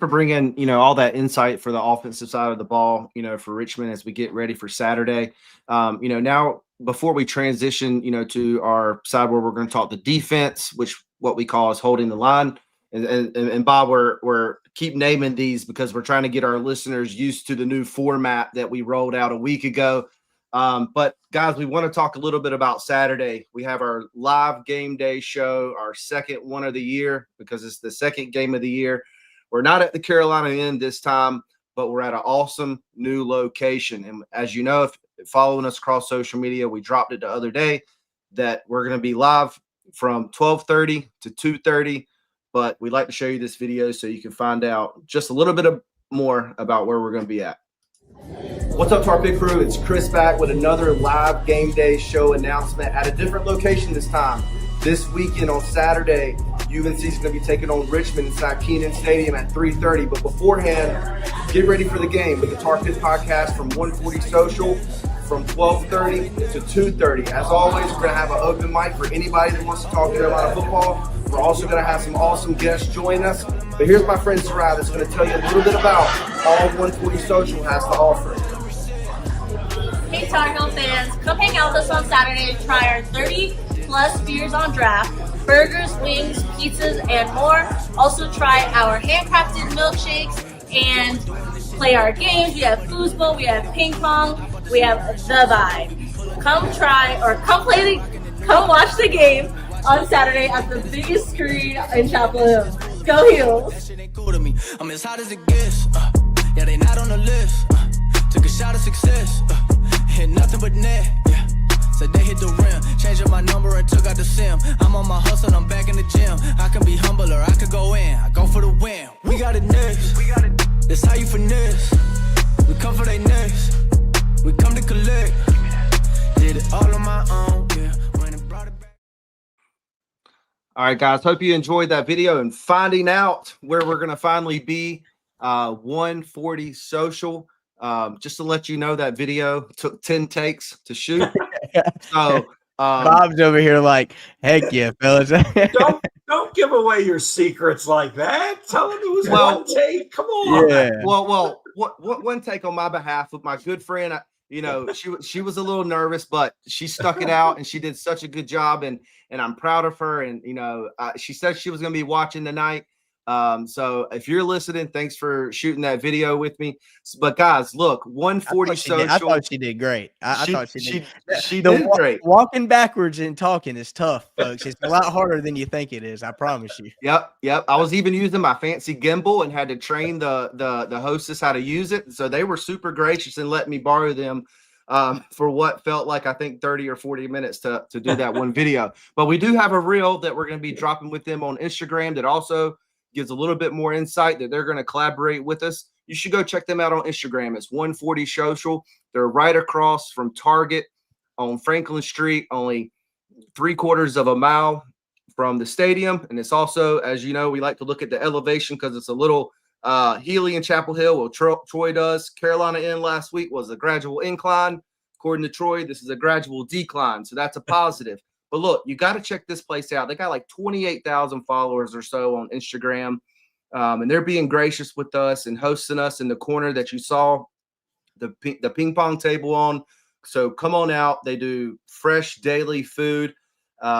bringing, all that insight for the offensive side of the ball, for Richmond as we get ready for Saturday. Now before we transition, to our side where we're going to talk the defense, which what we call is holding the line. And Bob, we're keep naming these because we're trying to get our listeners used to the new format that we rolled out a week ago. But guys, we want to talk a little bit about Saturday. We have our live game day show, our second one of the year, because it's the second game of the year. We're not at the Carolina Inn this time, but we're at an awesome new location. And as you know, if following us across social media, we dropped it the other day that we're going to be live from 12:30 to 2:30. but we'd like to show you this video so you can find out just a little bit more about where we're going to be at. What's up, Tar Pit Crew? It's Chris back with another live game day show announcement at a different location this time. This weekend on Saturday, UNC is going to be taking on Richmond inside Kenan Stadium at 3:30. But beforehand, get ready for the game with the Tar Pit Podcast from 140 Social from 12:30 to 2:30. As always, we're going to have an open mic for anybody that wants to talk Carolina football. We're also going to have some awesome guests join us. But here's my friend Sarai that's going to tell you a little bit about all 140 Social has to offer. Hey Tar Heel fans, come hang out with us on Saturday and try our 30+ beers on draft, burgers, wings, pizzas, and more. Also try our handcrafted milkshakes and play our games. We have foosball, we have ping pong, we have the vibe. Come watch the game on Saturday at the biggest screen in Chapel Hill. Go Heels! I'm as hot as it gets. Yeah, they not on the list. Took a shot of success. Hit nothing but net. Yeah. So they hit the rim. Changing my number and took out the sim. I'm on my hustle, I'm back in the gym. I can be humble or I could go in. I go for the win. We got it next. That's how you finesse. We come for they next. We come to collect. Did it all on my own. Yeah. When it brought it back. All right, guys, hope you enjoyed that video and finding out where we're going to finally be, 140 Social. Just to let you know, that video took 10 takes to shoot. So Bob's over here like, heck yeah, fellas. Don't give away your secrets like that. Tell them it was one take. Come on. Yeah. Well, what one take on my behalf with my good friend. She was a little nervous, but she stuck it out and she did such a good job, and I'm proud of her. And she said she was going to be watching tonight. So if you're listening, thanks for shooting that video with me. But guys, look, 140 Social. I thought she did great. I thought she did. She did great. Walking backwards and talking is tough, folks. It's a lot harder than you think it is. I promise you. Yep. I was even using my fancy gimbal and had to train the hostess how to use it. So they were super gracious and let me borrow them for what felt like, I think, 30 or 40 minutes to do that one video. But we do have a reel that we're going to be dropping with them on Instagram that also gives a little bit more insight that they're going to collaborate with us. You should go check them out on Instagram. It's 140 Social. They're right across from Target on Franklin Street, only 3/4 of a mile from the stadium. And it's also, as you know, we like to look at the elevation because it's a little hilly in Chapel Hill. Well, Troy does. Carolina Inn last week was a gradual incline. According to Troy, this is a gradual decline. So that's a positive. But look, you got to check this place out. They got like 28,000 followers or so on Instagram. And they're being gracious with us and hosting us in the corner that you saw the ping pong table on. So come on out. They do fresh daily food.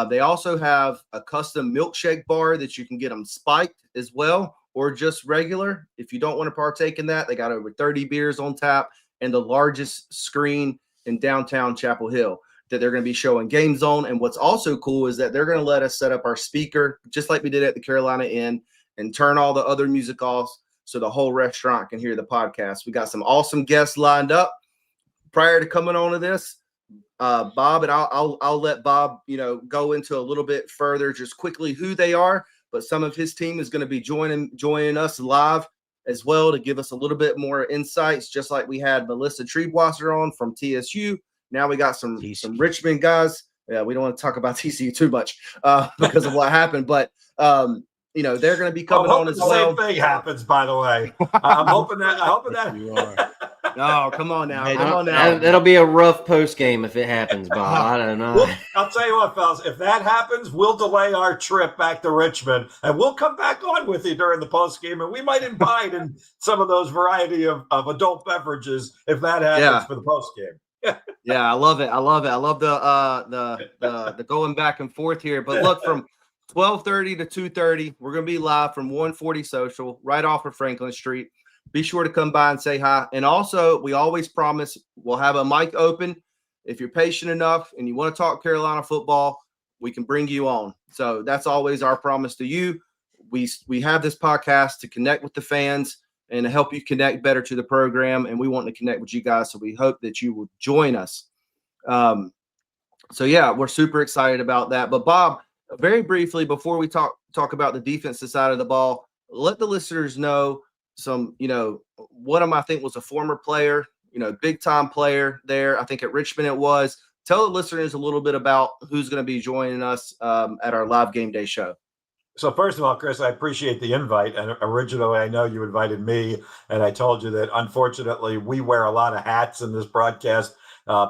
They also have a custom milkshake bar that you can get them spiked as well, or just regular. If you don't want to partake in that, they got over 30 beers on tap and the largest screen in downtown Chapel Hill that they're going to be showing games on. And what's also cool is that they're going to let us set up our speaker, just like we did at the Carolina Inn, and turn all the other music off so the whole restaurant can hear the podcast. We got some awesome guests lined up. Prior to coming on to this, Bob, and I'll let Bob, go into a little bit further, just quickly who they are. But some of his team is going to be joining us live as well to give us a little bit more insights, just like we had Melissa Treebwasser on from TSU. Now we got some Richmond guys. Yeah, we don't want to talk about TCU too much because of what happened, but they're going to be coming on as well. The same thing happens, by the way. I'm hoping that You are. No, come on now. That'll be a rough post game if it happens, Bob. I don't know. I'll tell you what, fellas. If that happens, we'll delay our trip back to Richmond, and we'll come back on with you during the post game, and we might invite in some of those variety of adult beverages if that happens for the post game. Yeah, I love it. I love the going back and forth here. But look, from 12:30 to 2:30, we're going to be live from 140 Social, right off of Franklin Street. Be sure to come by and say hi. And also, we always promise we'll have a mic open. If you're patient enough and you want to talk Carolina football, we can bring you on. So that's always our promise to you. We have this podcast to connect with the fans and to help you connect better to the program. And we want to connect with you guys. So we hope that you will join us. So yeah, we're super excited about that. But Bob, very briefly, before we talk talk about the defensive side of the ball. Let the listeners know some, one of them I think was a former player, big time player there. I think at Richmond it was. Tell the listeners a little bit about who's going to be joining us at our live game day show. So first of all, Chris, I appreciate the invite. And originally, I know you invited me, and I told you that unfortunately we wear a lot of hats in this broadcast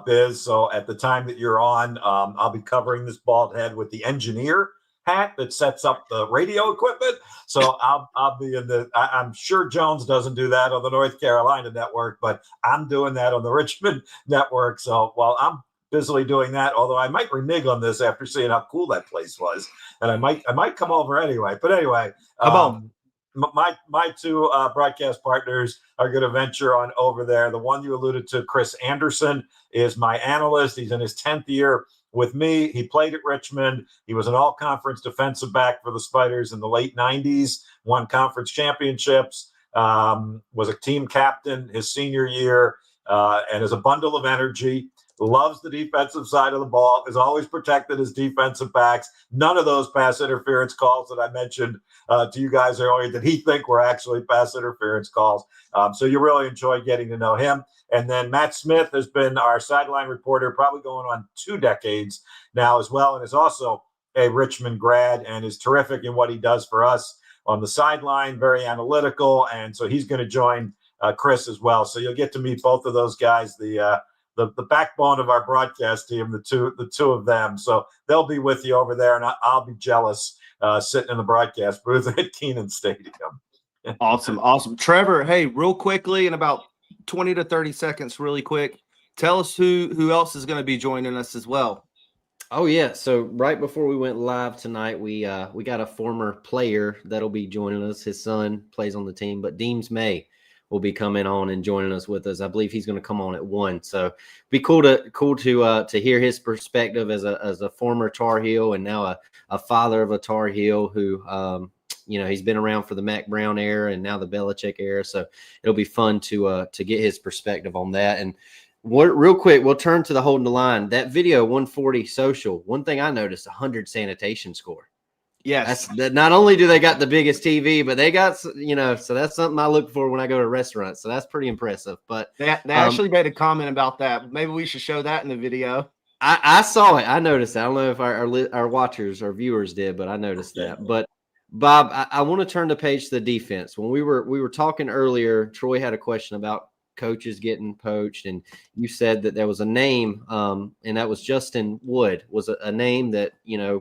biz. So at the time that you're on, I'll be covering this bald head with the engineer hat that sets up the radio equipment. So I'll be in the. I'm sure Jones doesn't do that on the North Carolina network, but I'm doing that on the Richmond network. So while I'm busily doing that, although I might renege on this after seeing how cool that place was, and I might come over anyway. But anyway, come on. My two broadcast partners are going to venture on over there. The one you alluded to, Chris Anderson, is my analyst. He's in his 10th year with me. He played at Richmond. He was an all-conference defensive back for the Spiders in the late 90s, won conference championships, was a team captain his senior year, and is a bundle of energy. Loves the defensive side of the ball, has always protected his defensive backs. None of those pass interference calls that I mentioned to you guys earlier that he think were actually pass interference calls. So you really enjoy getting to know him. And then Matt Smith has been our sideline reporter, probably going on 2 decades now as well, and is also a Richmond grad and is terrific in what he does for us on the sideline, very analytical. And so he's going to join Chris as well. So you'll get to meet both of those guys, the backbone of our broadcast team, the two of them. So they'll be with you over there, and I'll be jealous sitting in the broadcast booth at Keenan Stadium. Awesome. Trevor, hey, real quickly, in about 20 to 30 seconds, really quick, tell us who else is going to be joining us as well. Oh yeah. So right before we went live tonight, we got a former player that'll be joining us. His son plays on the team, but Deems May will be coming on and joining us with us. I believe he's going to come on at 1. So be cool to hear his perspective as a former Tar Heel and now a father of a Tar Heel who he's been around for the Mac Brown era and now the Belichick era. So it'll be fun to get his perspective on that. And real quick, we'll turn to the holding the line. That video 140 social. One thing I noticed, 100 sanitation score. Yes. Not only do they got the biggest TV, but they got, so that's something I look for when I go to restaurants. So that's pretty impressive. But they actually made a comment about that. Maybe we should show that in the video. I saw it. I noticed that. I don't know if our watchers or viewers did, but I noticed that. But Bob, I want to turn the page to the defense. When we were talking earlier, Troy had a question about coaches getting poached, and you said that there was a name, and that was Justin Wood, was a name that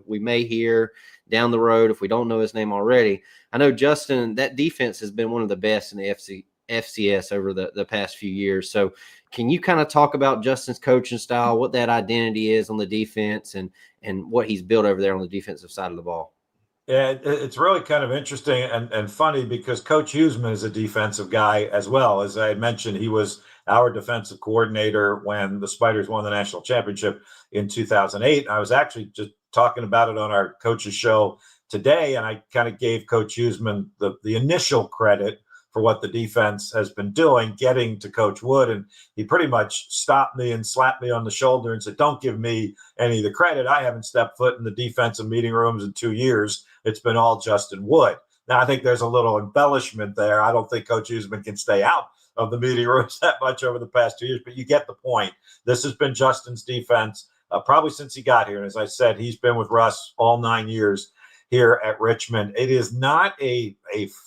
we may hear down the road if we don't know his name already. I know Justin, that defense has been one of the best in the FCS over the past few years. So can you kind of talk about Justin's coaching style, what that identity is on the defense, and what he's built over there on the defensive side of the ball? Yeah, it's really kind of interesting and funny because Coach Huseman is a defensive guy as well. As I had mentioned, he was our defensive coordinator when the Spiders won the national championship in 2008. I was actually just talking about it on our coaches show today, and I kind of gave Coach Huseman the initial credit for what the defense has been doing, getting to Coach Wood. And he pretty much stopped me and slapped me on the shoulder and said, don't give me any of the credit. I haven't stepped foot in the defensive meeting rooms in 2 years. It's been all Justin Wood. Now, I think there's a little embellishment there. I don't think Coach Huseman can stay out of the meeting rooms that much over the past 2 years, but you get the point. This has been Justin's defense probably since he got here. And as I said, he's been with Russ all 9 years here at Richmond. It is not a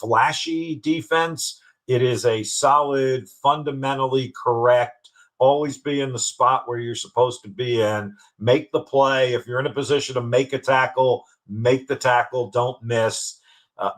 flashy defense. It is a solid, fundamentally correct, always be in the spot where you're supposed to be in, make the play. If you're in a position to make a tackle, make the tackle, don't miss,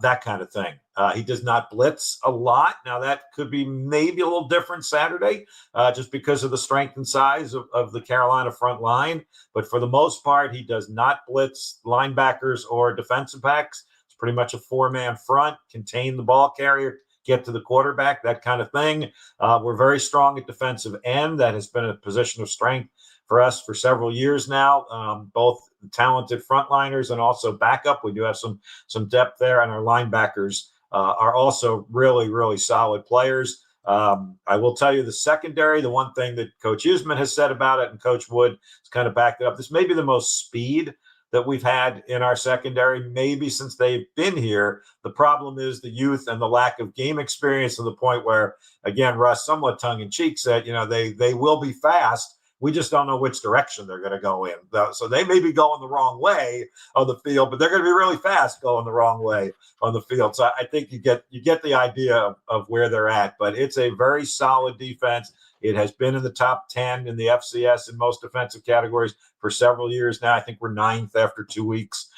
that kind of thing. He does not blitz a lot. Now, that could be maybe a little different Saturday just because of the strength and size of the Carolina front line. But for the most part, he does not blitz linebackers or defensive backs. It's pretty much a 4-man front, contain the ball carrier, get to the quarterback, that kind of thing. We're very strong at defensive end. That has been a position of strength for us for several years now, both talented frontliners and also backup. We do have some depth there, and our linebackers are also really, really solid players. I will tell you the secondary, the one thing that Coach Huseman has said about it, and Coach Wood has kind of backed it up, this may be the most speed that we've had in our secondary, maybe since they've been here. The problem is the youth and the lack of game experience, to the point where, again, Russ somewhat tongue-in-cheek said, they will be fast. We just don't know which direction they're going to go in. So they may be going the wrong way on the field, but they're going to be really fast going the wrong way on the field. So I think you get the idea of where they're at. But it's a very solid defense. It has been in the top 10 in the FCS in most defensive categories for several years now. I think we're 9th after 2 weeks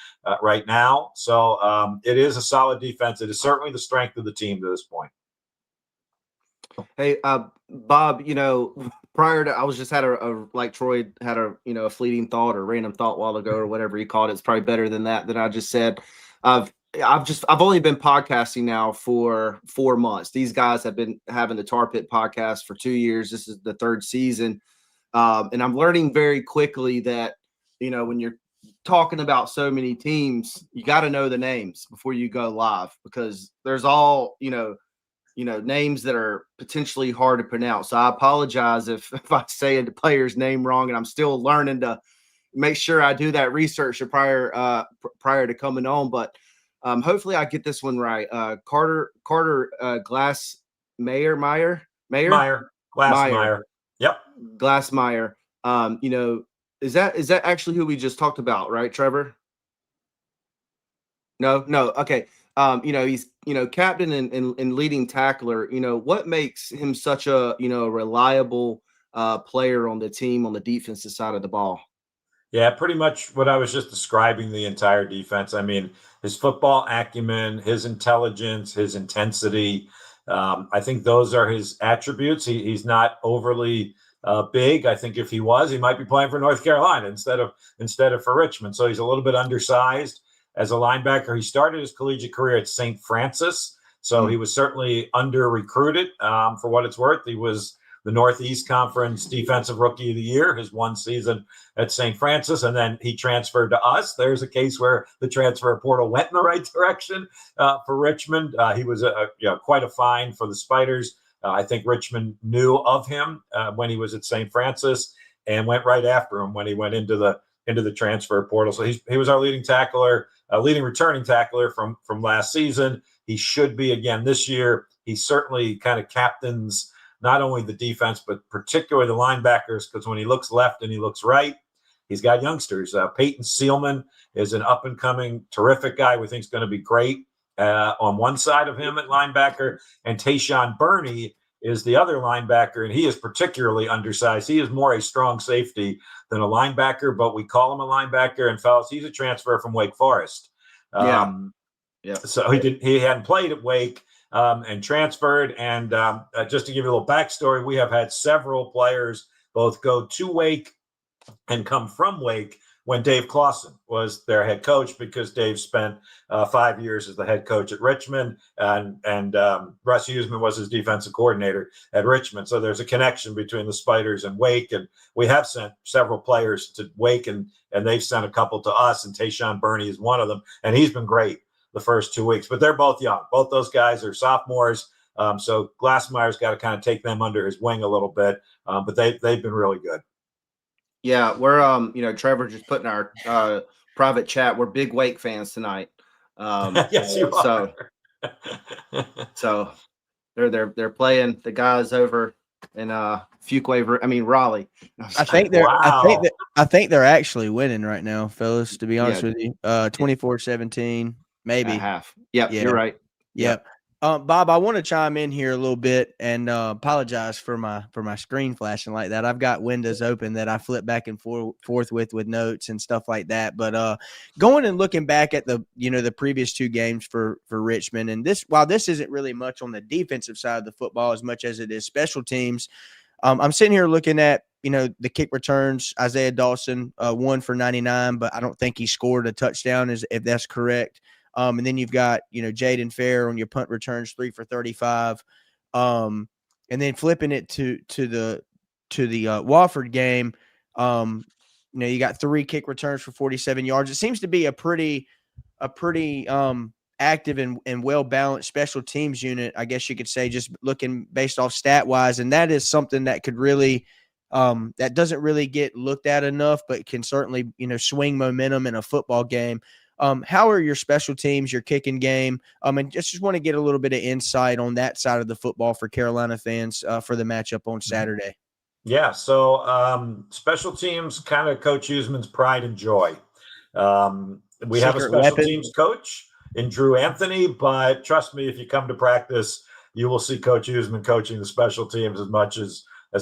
right now. So it is a solid defense. It is certainly the strength of the team to this point. Hey, Bob, prior to, I was just had like Troy had a fleeting thought or random thought a while ago or whatever he called it. It's probably better than that I just said. I've only been podcasting now for 4 months. These guys have been having the Tar Pit podcast for 2 years. This is the 3rd season. And I'm learning very quickly that, when you're talking about so many teams, you got to know the names before you go live, because there's all, names that are potentially hard to pronounce. So I apologize if I say the player's name wrong, and I'm still learning to make sure I do that research prior to coming on. But hopefully I get this one right. Carter Glassmeyer. Yep. Glassmeyer. Is that actually who we just talked about, right, Trevor? No. Okay. He's, captain and leading tackler. What makes him such a, reliable player on the team on the defensive side of the ball? Yeah, pretty much what I was just describing, the entire defense. I mean, his football acumen, his intelligence, his intensity. I think those are his attributes. He's not overly big. I think if he was, he might be playing for North Carolina instead of for Richmond. So he's a little bit undersized as a linebacker. He started his collegiate career at St. Francis, so he was certainly under-recruited. For what it's worth, he was the Northeast Conference Defensive Rookie of the Year his one season at St. Francis, and then he transferred to us. There's a case where the transfer portal went in the right direction for Richmond. He was quite a find for the Spiders. I think Richmond knew of him when he was at St. Francis and went right after him when he went into the transfer portal. So he was our leading returning tackler from last season. He should be again this year. He certainly kind of captains not only the defense, but particularly the linebackers, because when he looks left and he looks right, he's got youngsters. Peyton Sealman is an up-and-coming, terrific guy we think is going to be great on one side of him at linebacker. And Tayshawn Burney is the other linebacker, and he is particularly undersized. He is more a strong safety than a linebacker, but we call him a linebacker. And, fellas, he's a transfer from Wake Forest. So he hadn't played at Wake. And transferred. And just to give you a little backstory, we have had several players both go to Wake and come from Wake when Dave Clawson was their head coach, because Dave spent 5 years as the head coach at Richmond, and Russ Huseman was his defensive coordinator at Richmond. So there's a connection between the Spiders and Wake, and we have sent several players to Wake, and they've sent a couple to us, and Tayshawn Burney is one of them, and he's been great the first 2 weeks. But they're both young. Both those guys are sophomores. So Glassmeyer's got to kind of take them under his wing a little bit. But they've been really good. Yeah, we're Trevor just put in our private chat. We're big Wake fans tonight. Yes, you are. So they're playing the guys over in Raleigh. I think they're actually winning right now, fellas, to be honest with you. 24-17. Maybe half. Yep, yeah. You're right. Yep. Bob, I want to chime in here a little bit and apologize for my screen flashing like that. I've got windows open that I flip back and forth with notes and stuff like that. But going and looking back at the previous 2 games for Richmond, and while this isn't really much on the defensive side of the football as much as it is special teams, I'm sitting here looking at the kick returns. Isaiah Dawson 1 for 99, but I don't think he scored a touchdown, if that's correct. And then you've got, Jaden Fair on your punt returns, 3 for 35. And then flipping it to the Wofford game, you got 3 kick returns for 47 yards. It seems to be a pretty active and well-balanced special teams unit, I guess you could say, just looking based off stat-wise. And that is something that could really that doesn't really get looked at enough, but can certainly, swing momentum in a football game. How are your special teams, your kicking game? And just want to get a little bit of insight on that side of the football for Carolina fans for the matchup on Saturday. Yeah, so special teams, kind of Coach Huseman's pride and joy. We have a Secret special weapon. teams coach in Drew Anthony, but trust me, if you come to practice, you will see Coach Huseman coaching the special teams as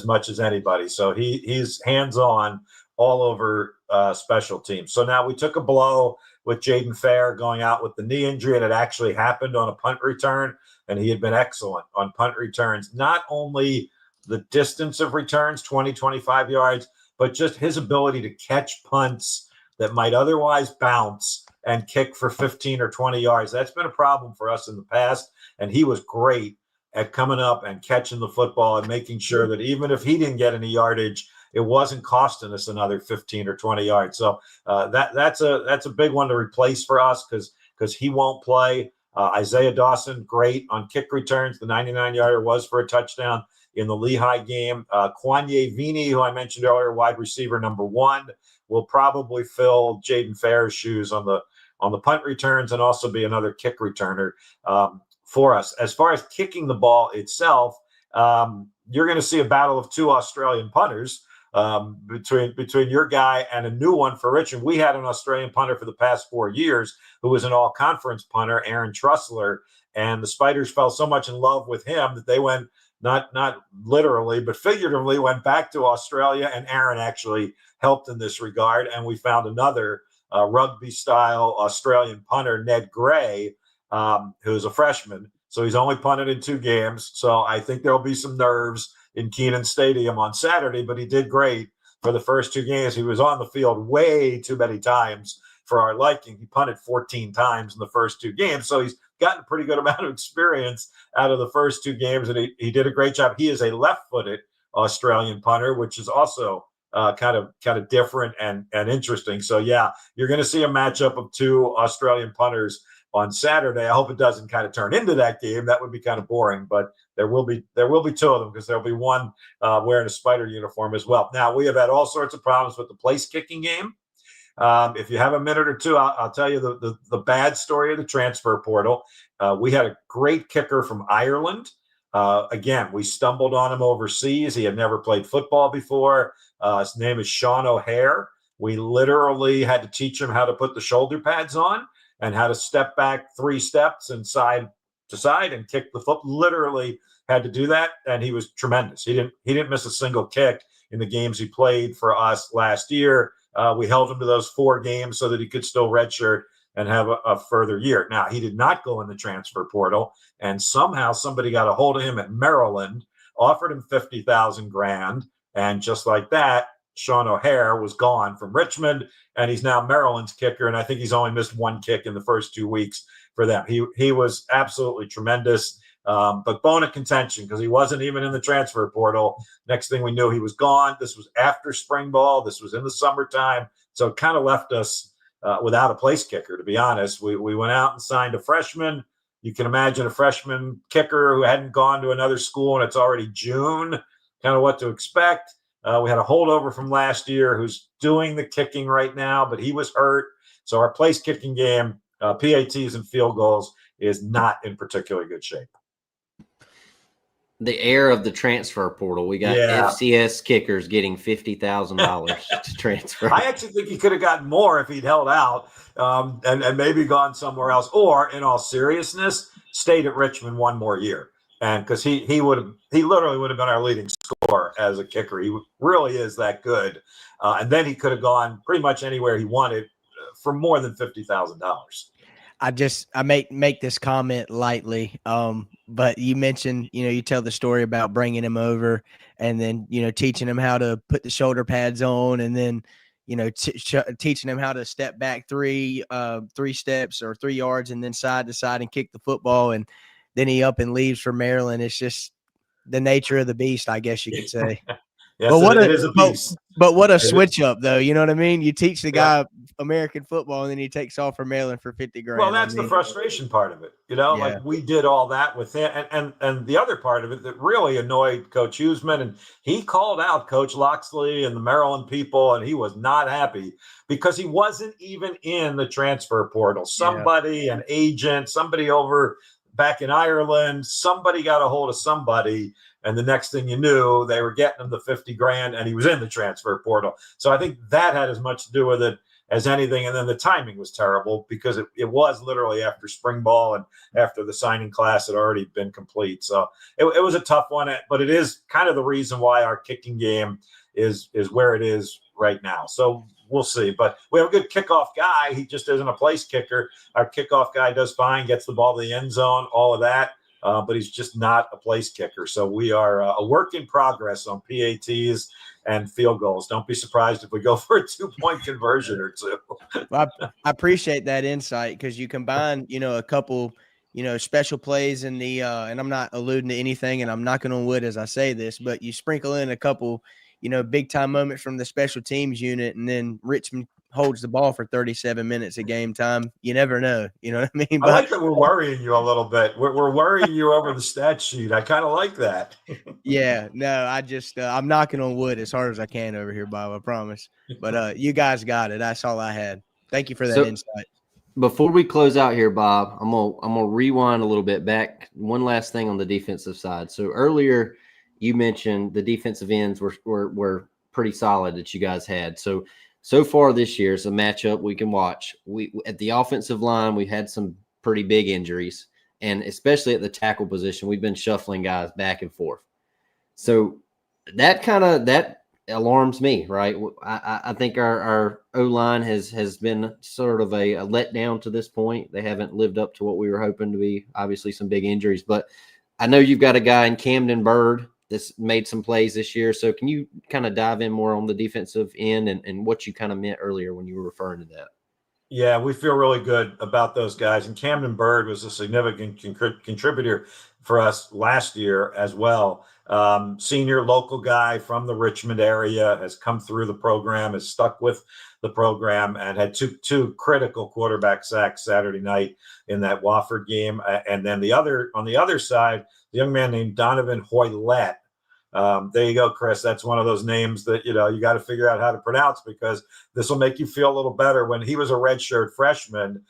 much as anybody. So he's hands-on all over special teams. So now we took a blow with Jaden Fair going out with the knee injury, and it actually happened on a punt return, and he had been excellent on punt returns. Not only the distance of returns, 20, 25 yards, but just his ability to catch punts that might otherwise bounce and kick for 15 or 20 yards. That's been a problem for us in the past, and he was great at coming up and catching the football and making sure that even if he didn't get any yardage, it wasn't costing us another 15 or 20 yards. So that's a big one to replace for us because he won't play. Isaiah Dawson, great on kick returns. The 99-yarder was for a touchdown in the Lehigh game. Kwanye Vini, who I mentioned earlier, wide receiver number 1, will probably fill Jaden Fair's shoes on the punt returns and also be another kick returner for us. As far as kicking the ball itself, you're going to see a battle of 2 Australian punters between your guy and a new one for Richmond. We had an Australian punter for the past 4 years who was an all-conference punter, Aaron Trussler, and the Spiders fell so much in love with him that they went, not literally, but figuratively, went back to Australia, and Aaron actually helped in this regard. And we found another rugby-style Australian punter, Ned Gray, who's a freshman. So he's only punted in 2 games. So I think there'll be some nerves in Keenan Stadium on Saturday, but he did great for the first 2 games. He was on the field way too many times for our liking. He punted 14 times in the first 2 games. So he's gotten a pretty good amount of experience out of the first 2 games, and he did a great job. He is a left-footed Australian punter, which is also kind of different and interesting. So yeah, you're going to see a matchup of 2 Australian punters on Saturday. I hope it doesn't kind of turn into that game. That would be kind of boring, but there will be 2 of them because there'll be one wearing a Spider uniform as well. Now, we have had all sorts of problems with the place kicking game. If you have a minute or two, I'll tell you the bad story of the transfer portal. We had a great kicker from Ireland. Again, we stumbled on him overseas. He had never played football before. His name is Sean O'Hare. We literally had to teach him how to put the shoulder pads on and how to step back 3 steps and side to side and kick the foot. Literally had to do that, and he was tremendous. He didn't miss a single kick in the games he played for us last year. We held him to those 4 games so that he could still redshirt and have a further year. Now, he did not go in the transfer portal, and somehow somebody got a hold of him at Maryland, offered him $50,000, and just like that, Sean O'Hare was gone from Richmond, and he's now Maryland's kicker, and I think he's only missed 1 kick in the first 2 weeks for them. He was absolutely tremendous, but bone of contention because he wasn't even in the transfer portal. Next thing we knew, he was gone. This was after spring ball. This was in the summertime, so it kind of left us without a place kicker, to be honest. We went out and signed a freshman. You can imagine a freshman kicker who hadn't gone to another school, and it's already June, kind of what to expect. We had a holdover from last year who's doing the kicking right now, but he was hurt. So our place kicking game, PATs and field goals, is not in particularly good shape. The heir of the transfer portal. We got FCS kickers getting $50,000 to transfer. I actually think he could have gotten more if he'd held out and maybe gone somewhere else, or in all seriousness, stayed at Richmond 1 more year. And because he literally would have been our leading scorer as a kicker. He really is that good. And then he could have gone pretty much anywhere he wanted for more than $50,000. I make this comment lightly, but you mentioned, you tell the story about bringing him over and then, teaching him how to put the shoulder pads on and then, teaching him how to step back 3 steps or 3 yards and then side to side and kick the football. And then he up and leaves for Maryland. It's just the nature of the beast, I guess you could say. Yes, But it is a beast. But what a It is. switch up, though. You know what I mean? You teach the Yeah. guy American football, and then he takes off for Maryland for 50 grand. Well, that's the frustration part of it. Like Yeah. we did all that with him. And the other part of it that really annoyed Coach Huseman, and he called out Coach Loxley and the Maryland people, and he was not happy because he wasn't even in the transfer portal. Somebody, an agent, somebody over back in Ireland, somebody got a hold of somebody. And the next thing you knew, they were getting him the 50 grand and he was in the transfer portal. So I think that had as much to do with it as anything. And then the timing was terrible because it was literally after spring ball and after the signing class had already been complete. So it was a tough one, but it is kind of the reason why our kicking game is where it is right now. So we'll see. But we have a good kickoff guy. He just isn't a place kicker. Our kickoff guy does fine, gets the ball to the end zone, all of that. But he's just not a place kicker. So we are a work in progress on PATs and field goals. Don't be surprised if we go for a 2-point conversion or two. Well, I appreciate that insight because you combine, a couple, special plays in the and I'm not alluding to anything, and I'm knocking on wood as I say this, but you sprinkle in a couple, big time moments from the special teams unit, and then Richmond holds the ball for 37 minutes at game time. You never know. You know what I mean? I like that we're worrying you a little bit. We're worrying you over the stat sheet. I kind of like that. Yeah, no, I just I'm knocking on wood as hard as I can over here, Bob. I promise. But you guys got it. That's all I had. Thank you for that insight. Before we close out here, Bob, I'm gonna rewind a little bit back. One last thing on the defensive side. So earlier you mentioned the defensive ends were pretty solid that you guys had. So far this year, it's a matchup we can watch. We at the offensive line, we had some pretty big injuries, and especially at the tackle position, we've been shuffling guys back and forth. So that alarms me, right? I think our O-line has been sort of a letdown to this point. They haven't lived up to what we were hoping to be. Obviously, some big injuries, but I know you've got a guy in Camden Bird that's made some plays this year. So can you kind of dive in more on the defensive end and what you kind of meant earlier when you were referring to that? Yeah, we feel really good about those guys. And Camden Bird was a significant contributor for us last year as well. Senior local guy from the Richmond area, has come through the program, has stuck with the program, and had two critical quarterback sacks Saturday night in that Wofford game. And then on the other side, the young man named Donovan Hoylett. There you go, Chris. That's one of those names that, you got to figure out how to pronounce because this will make you feel a little better. When he was a redshirt freshman,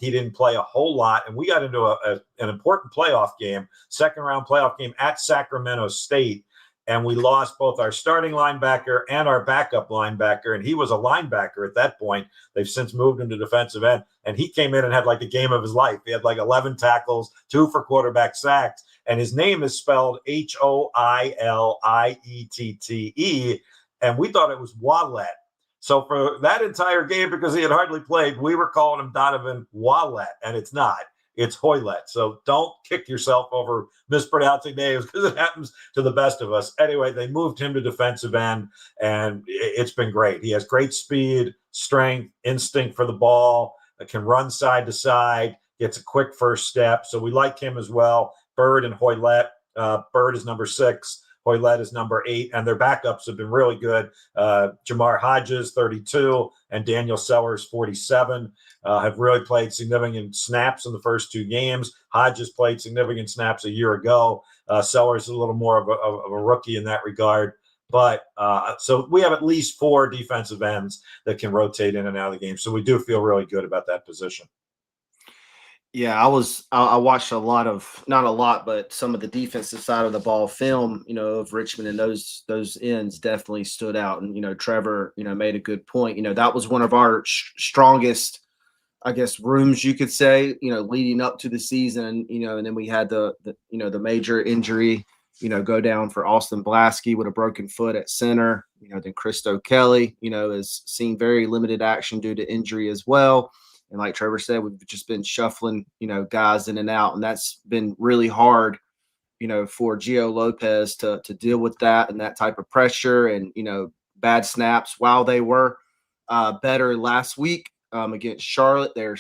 he didn't play a whole lot. And we got into an important playoff game, second-round playoff game at Sacramento State. And we lost both our starting linebacker and our backup linebacker. And he was a linebacker at that point. They've since moved him to defensive end. And he came in and had like the game of his life. He had like 11 tackles, 2 for quarterback sacks. And his name is spelled Hoiliette. And we thought it was Wallet. So for that entire game, because he had hardly played, we were calling him Donovan Wallet. And it's not. It's Hoylett. So don't kick yourself over mispronouncing names because it happens to the best of us. Anyway, they moved him to defensive end, and it's been great. He has great speed, strength, instinct for the ball, can run side to side, gets a quick first step. So we like him as well. Bird and Hoylett. Bird is number 6. Hoylett is number 8, and their backups have been really good. Jamar Hodges, 32, and Daniel Sellers, 47, have really played significant snaps in the first 2 games. Hodges played significant snaps a year ago. Sellers is a little more of a rookie in that regard. But so we have at least 4 defensive ends that can rotate in and out of the game. So we do feel really good about that position. Yeah, I watched not a lot, but some of the defensive side of the ball film, of Richmond, and those ends definitely stood out. And, Trevor, made a good point. That was one of our strongest, I guess, rooms, you could say, leading up to the season. And then we had the major injury, go down for Austin Blasky with a broken foot at center. Then Christo Kelly, has seen very limited action due to injury as well. And like Trevor said, we've just been shuffling, guys in and out. And that's been really hard, for Gio Lopez to deal with that and that type of pressure and, bad snaps. While they were better last week, against Charlotte. They're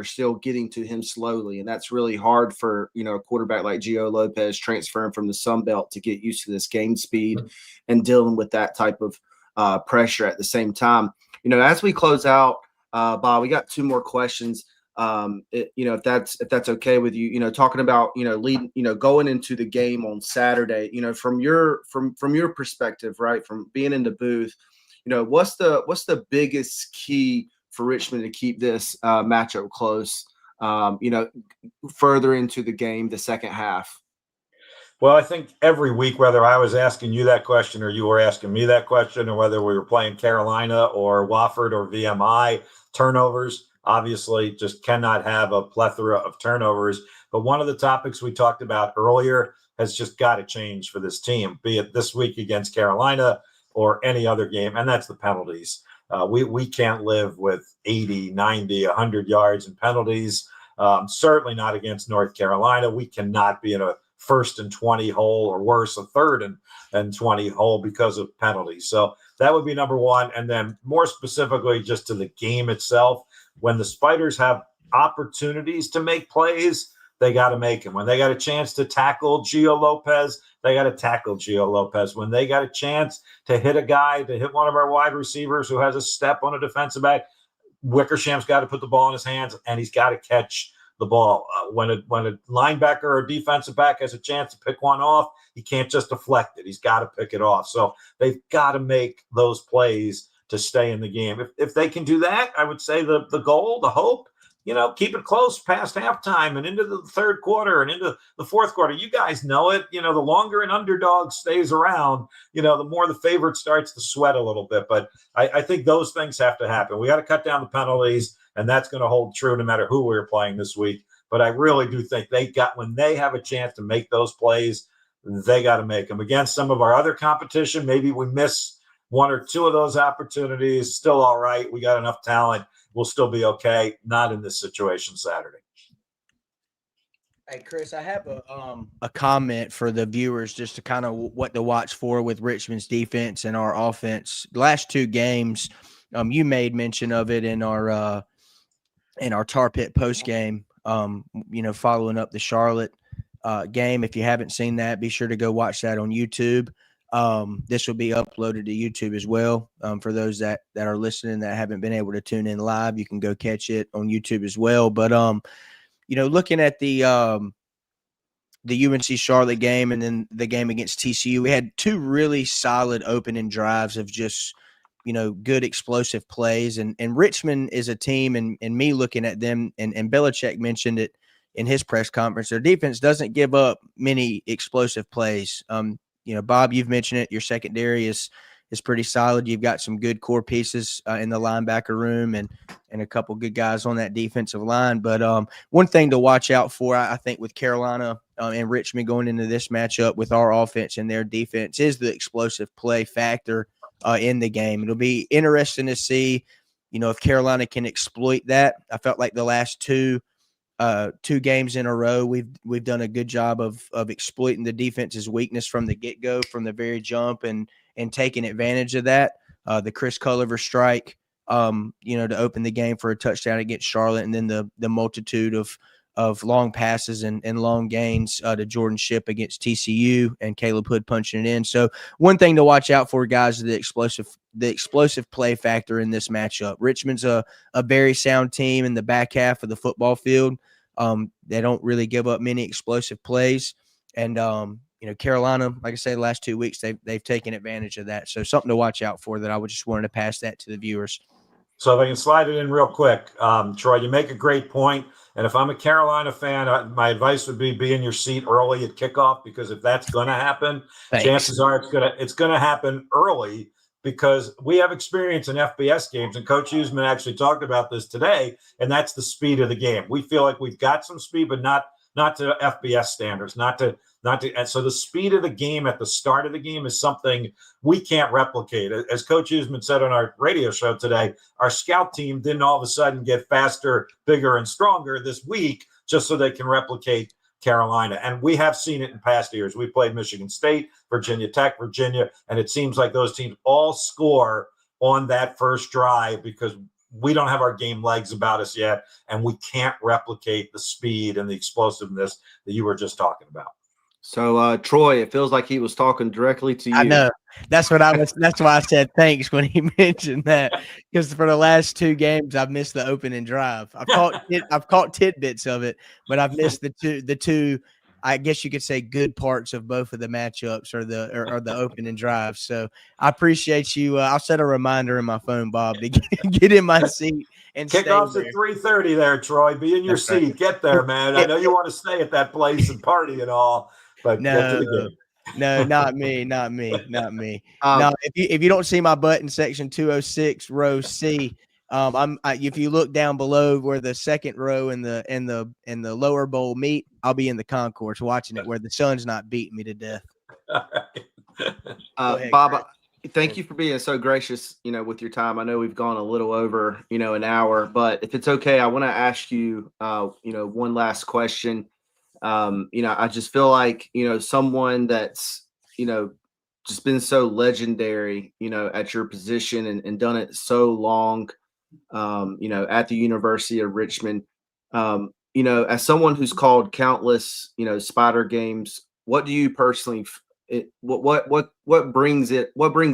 still getting to him slowly, and that's really hard for a quarterback like Gio Lopez transferring from the Sun Belt to get used to this game speed and dealing with that type of pressure at the same time. As we close out, Bob, we got 2 more questions. If that's okay with you, talking about leading, going into the game on Saturday, from your perspective, right, from being in the booth, what's the biggest key for Richmond to keep this matchup close, further into the game, the second half? Well, I think every week, whether I was asking you that question or you were asking me that question, or whether we were playing Carolina or Wofford or VMI, turnovers obviously just cannot have a plethora of turnovers. But one of the topics we talked about earlier has just got to change for this team, be it this week against Carolina or any other game, and that's the penalties. We can't live with 80, 90, 100 yards in penalties, certainly not against North Carolina. We cannot be in a 1st and 20 hole, or worse, a 3rd and 20 hole because of penalties. So that would be number one. And then more specifically, just to the game itself, when the Spiders have opportunities to make plays, they got to make them. When they got a chance to tackle Gio Lopez, they got to tackle Gio Lopez. When they got a chance to hit a guy, to hit one of our wide receivers who has a step on a defensive back, Wickersham's got to put the ball in his hands, and he's got to catch the ball. When a linebacker or defensive back has a chance to pick one off, he can't just deflect it. He's got to pick it off. So they've got to make those plays to stay in the game. If they can do that, I would say the goal, the hope, keep it close past halftime and into the 3rd quarter and into the 4th quarter. You guys know it. The longer an underdog stays around, the more the favorite starts to sweat a little bit. But I think those things have to happen. We got to cut down the penalties, and that's going to hold true no matter who we're playing this week. But I really do think when they have a chance to make those plays, they got to make them. Against some of our other competition, maybe we miss 1 or 2 of those opportunities. Still all right. We got enough talent. We'll still be okay. Not in this situation Saturday. Hey, Chris, I have a comment for the viewers just to kind of what to watch for with Richmond's defense and our offense. The last 2 games, you made mention of it in our Tar Pit post game, following up the Charlotte game. If you haven't seen that, be sure to go watch that on YouTube. This will be uploaded to YouTube as well. For those that are listening that haven't been able to tune in live, you can go catch it on YouTube as well. But looking at the UNC Charlotte game and then the game against TCU, we had 2 really solid opening drives of just good explosive plays. And Richmond is a team, and me looking at them, and Belichick mentioned it in his press conference, their defense doesn't give up many explosive plays. Bob, you've mentioned it. Your secondary is pretty solid. You've got some good core pieces in the linebacker room and a couple good guys on that defensive line. But one thing to watch out for, I think, with Carolina and Richmond going into this matchup with our offense and their defense is the explosive play factor in the game. It'll be interesting to see, if Carolina can exploit that. I felt like the last 2 games in a row, we've done a good job of exploiting the defense's weakness from the get-go, from the very jump, and taking advantage of that. The Chris Culliver strike, to open the game for a touchdown against Charlotte, and then the multitude of long passes and long gains to Jordan Shipp against TCU, and Caleb Hood punching it in. So one thing to watch out for, guys, is the explosive play factor in this matchup. Richmond's a very sound team in the back half of the football field. They don't really give up many explosive plays. And, Carolina, like I say, the last 2 weeks, they've taken advantage of that. So something to watch out for that I would just wanted to pass that to the viewers. So if I can slide it in real quick, Troy, you make a great point. And if I'm a Carolina fan, my advice would be in your seat early at kickoff, because if that's going to happen, chances are it's going to happen early, because we have experience in FBS games, and Coach Huseman actually talked about this today, and that's the speed of the game. We feel like we've got some speed, but not to FBS standards, and so the speed of the game at the start of the game is something we can't replicate. As Coach Huseman said on our radio show today, our scout team didn't all of a sudden get faster, bigger, and stronger this week just so they can replicate Carolina. And we have seen it in past years. We played Michigan State, Virginia Tech, Virginia, and it seems like those teams all score on that first drive because we don't have our game legs about us yet, and we can't replicate the speed and the explosiveness that you were just talking about. So, Troy, it feels like he was talking directly to you. I know. That's why I said thanks when he mentioned that, because for the last 2 games I've missed the opening drive. I've caught tidbits of it, but I've missed the two. I guess you could say good parts of both of the matchups or the opening drive. So I appreciate you. I'll set a reminder in my phone, Bob, to get in my seat and Kickoff's stay at 3:30 there, Troy. Be in your That's right. seat. Get there, man. I know you want to stay at that place and party and all, but get to the game. No, not me. Um, No, if you don't see my butt in section 206, row C, if you look down below where the second row and the lower bowl meet, I'll be in the concourse watching it where the sun's not beating me to death. Go ahead, Bob, Chris. thank you for being so gracious, with your time. I know we've gone a little over, an hour, but if it's okay, I want to ask you, one last question. I just feel like, someone that's, just been so legendary, at your position and done it so long, at the University of Richmond, as someone who's called countless, Spider games, what do you personally, what brings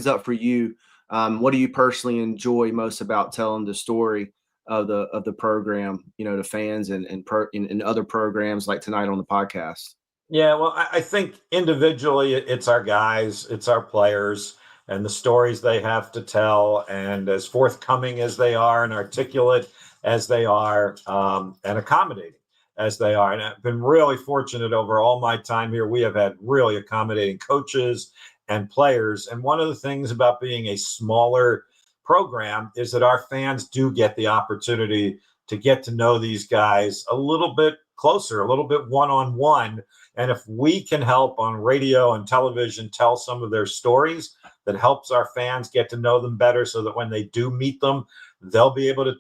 up for you? What do you personally enjoy most about telling the story of the program, to fans and other programs like tonight on the podcast? Yeah, well, I think individually it's our guys, it's our players, and the stories they have to tell, and as forthcoming as they are and articulate as they are, and accommodating as they are. And I've been really fortunate over all my time here. We have had really accommodating coaches and players. And one of the things about being a smaller program is that our fans do get the opportunity to get to know these guys a little bit closer, a little bit one-on-one. And if we can help on radio and television tell some of their stories, that helps our fans get to know them better so that when they do meet them, they'll be able to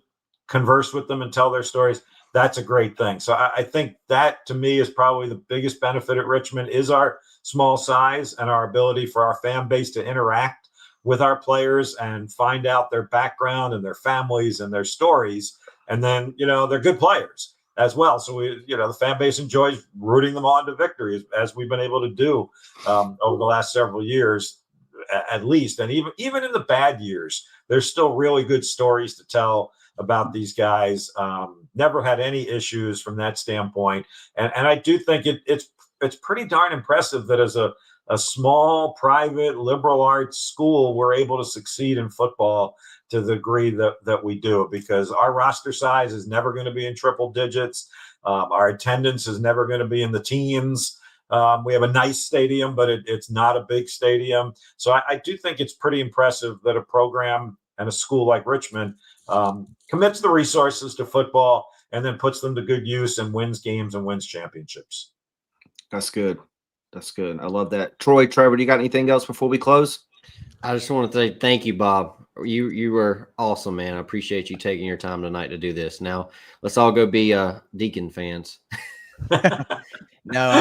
converse with them and tell their stories. That's a great thing. So I think that, to me, is probably the biggest benefit at Richmond is our small size and our ability for our fan base to interact with our players and find out their background and their families and their stories. And then, they're good players as well. So the fan base enjoys rooting them on to victory, as we've been able to do over the last several years, at least. And even in the bad years, there's still really good stories to tell about these guys. Never had any issues from that standpoint. And I do think it's pretty darn impressive that as a small, private, liberal arts school, we're able to succeed in football to the degree that we do, because our roster size is never going to be in triple digits. Our attendance is never going to be in the teens. We have a nice stadium, but it's not a big stadium. So I do think it's pretty impressive that a program and a school like Richmond commits the resources to football and then puts them to good use and wins games and wins championships. That's good. I love that. Troy, Trevor, do you got anything else before we close? I just want to say thank you, Bob. You were awesome, man. I appreciate you taking your time tonight to do this. Now let's all go be Deacon fans. No,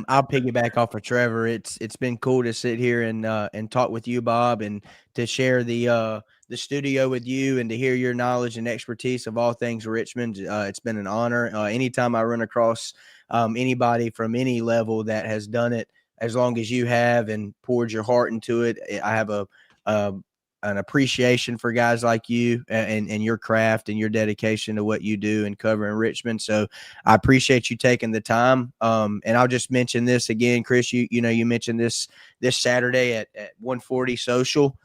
I'll piggyback off of Trevor. It's been cool to sit here and talk with you, Bob, and to share the studio with you and to hear your knowledge and expertise of all things Richmond. It's been an honor. Anytime I run across anybody from any level that has done it as long as you have and poured your heart into it, I have an appreciation for guys like you and your craft and your dedication to what you do and covering Richmond. So I appreciate you taking the time. And I'll just mention this again, Chris, you mentioned this Saturday at 140 Social.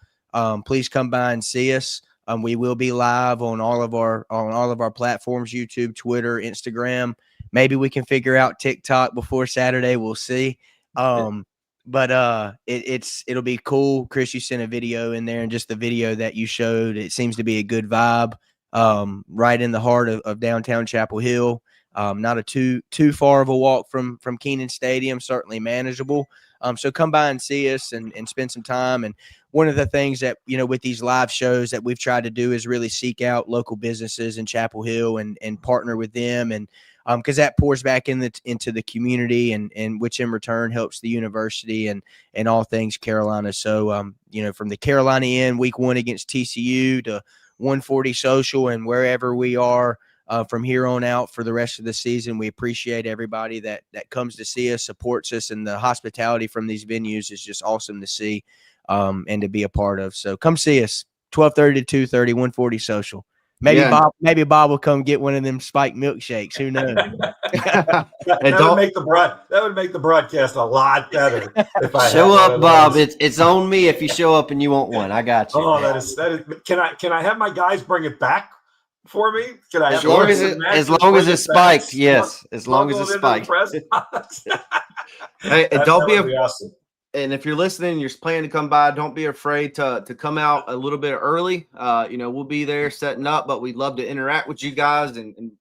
Please come by and see us. We will be live on all of our platforms, YouTube, Twitter, Instagram. Maybe we can figure out TikTok before Saturday. We'll see. But it'll be cool. Chris, you sent a video in there, and just the video that you showed, it seems to be a good vibe. Right in the heart of downtown Chapel Hill. Not a too far of a walk from Keenan Stadium, certainly manageable. So come by and see us and spend some time. And one of the things that, with these live shows that we've tried to do is really seek out local businesses in Chapel Hill and partner with them. And because that pours back into the community and which in return helps the university and all things Carolina. So, from the Carolina week 1 against TCU to 140 Social and wherever we are from here on out for the rest of the season. We appreciate everybody that comes to see us, supports us, and the hospitality from these venues is just awesome to see and to be a part of. So come see us, 12:30 to 2:30, 140 Social. Maybe Bob will come get one of them spiked milkshakes. Who knows? That would make the broadcast a lot better. If I show up, Bob. It's on me if you show up and you want one. I got you. Oh, that is. Can I have my guys bring it back for me? Can I? As long as it's spiked, yes. As long as it's spiked. Hey, don't be awesome. And if you're listening, you're planning to come by, don't be afraid to come out a little bit early. We'll be there setting up, but we'd love to interact with you guys and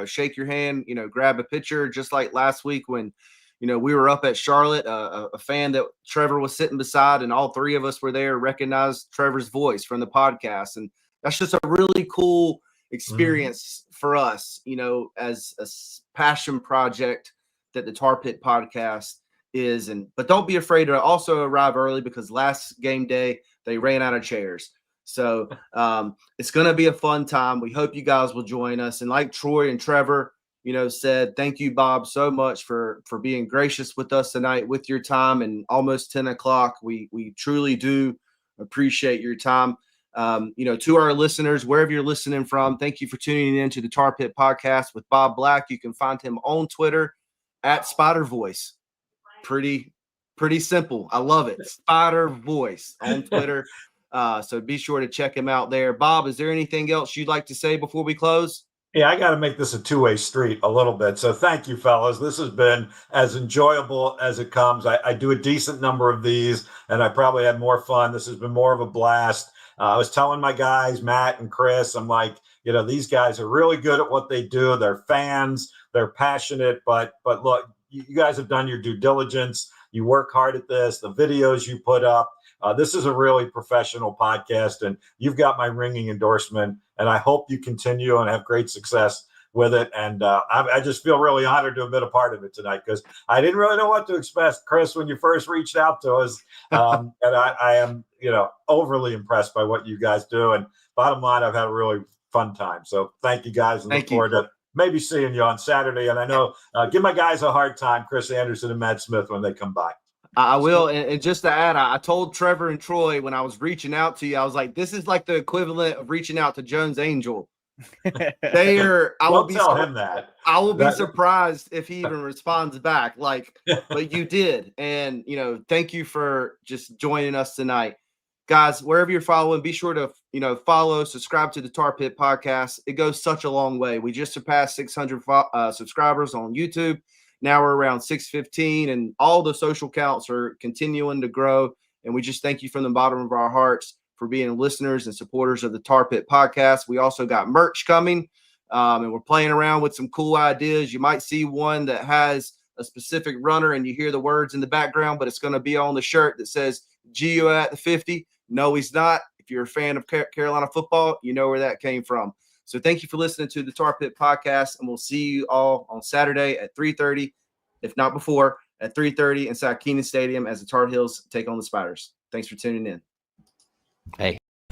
shake your hand, grab a picture, just like last week when, we were up at Charlotte, a fan that Trevor was sitting beside, and all three of us were there, recognized Trevor's voice from the podcast. And that's just a really cool experience for us, as a passion project that the Tar Pit podcast is. But don't be afraid to also arrive early, because last game day they ran out of chairs. So it's going to be a fun time. We hope you guys will join us. And like Troy and Trevor, said, thank you, Bob, so much for being gracious with us tonight with your time, and almost 10 o'clock. We truly do appreciate your time. To our listeners, wherever you're listening from, thank you for tuning in to the Tar Pit podcast with Bob Black. You can find him on Twitter at Spider Voice. Pretty simple. I love it. Spider Voice on Twitter. So be sure to check him out there. Bob, is there anything else you'd like to say before we close? Yeah, I got to make this a two-way street a little bit. So thank you, fellas. This has been as enjoyable as it comes. I do a decent number of these, and I probably had more fun. This has been more of a blast. I was telling my guys, Matt and Chris, I'm like, these guys are really good at what they do. They're fans. They're passionate. But look, you guys have done your due diligence. You work hard at this. The videos you put up. This is a really professional podcast, and you've got my ringing endorsement, and I hope you continue and have great success with it. And I just feel really honored to have been a part of it tonight, because I didn't really know what to expect, Chris, when you first reached out to us. And I am, overly impressed by what you guys do. And bottom line, I've had a really fun time. So thank you, guys, and look forward to maybe seeing you on Saturday. And I know, give my guys a hard time, Chris Anderson and Matt Smith, when they come by. I will. And just to add, I told Trevor and Troy when I was reaching out to you, I was like, this is like the equivalent of reaching out to Jones Angel. They are. I will tell him that. I will be surprised if he even responds back. But you did. And, thank you for just joining us tonight. Guys, wherever you're following, be sure to, follow, subscribe to the Tar Pit podcast. It goes such a long way. We just surpassed 600 subscribers on YouTube. Now we're around 615, and all the social counts are continuing to grow. And we just thank you from the bottom of our hearts for being listeners and supporters of the Tar Pit podcast. We also got merch coming, and we're playing around with some cool ideas. You might see one that has a specific runner and you hear the words in the background, but it's going to be on the shirt that says Gio at the 50. No, he's not. If you're a fan of Carolina football, you know where that came from. So thank you for listening to the Tar Pit podcast, and we'll see you all on Saturday at 3:30, if not before, at 3:30 inside Keenan Stadium as the Tar Heels take on the Spiders. Thanks for tuning in.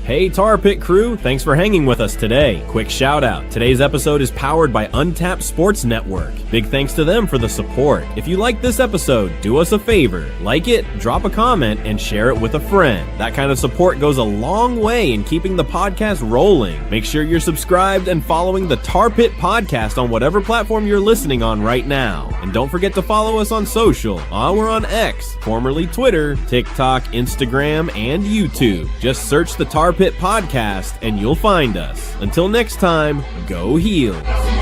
Hey Tar Pit crew, thanks for hanging with us today. Quick shout out, today's episode is powered by Untapped Sports Network. Big thanks to them for the support. If you like this episode, do us a favor, like it, drop a comment, and share it with a friend. That kind of support goes a long way in keeping the podcast rolling. Make sure you're subscribed and following the Tar Pit podcast on whatever platform you're listening on right now. And don't forget to follow us on social. We're on X, formerly Twitter, TikTok, Instagram, and YouTube. Just search the Tar Pit podcast and you'll find us. Until next time, go Heels.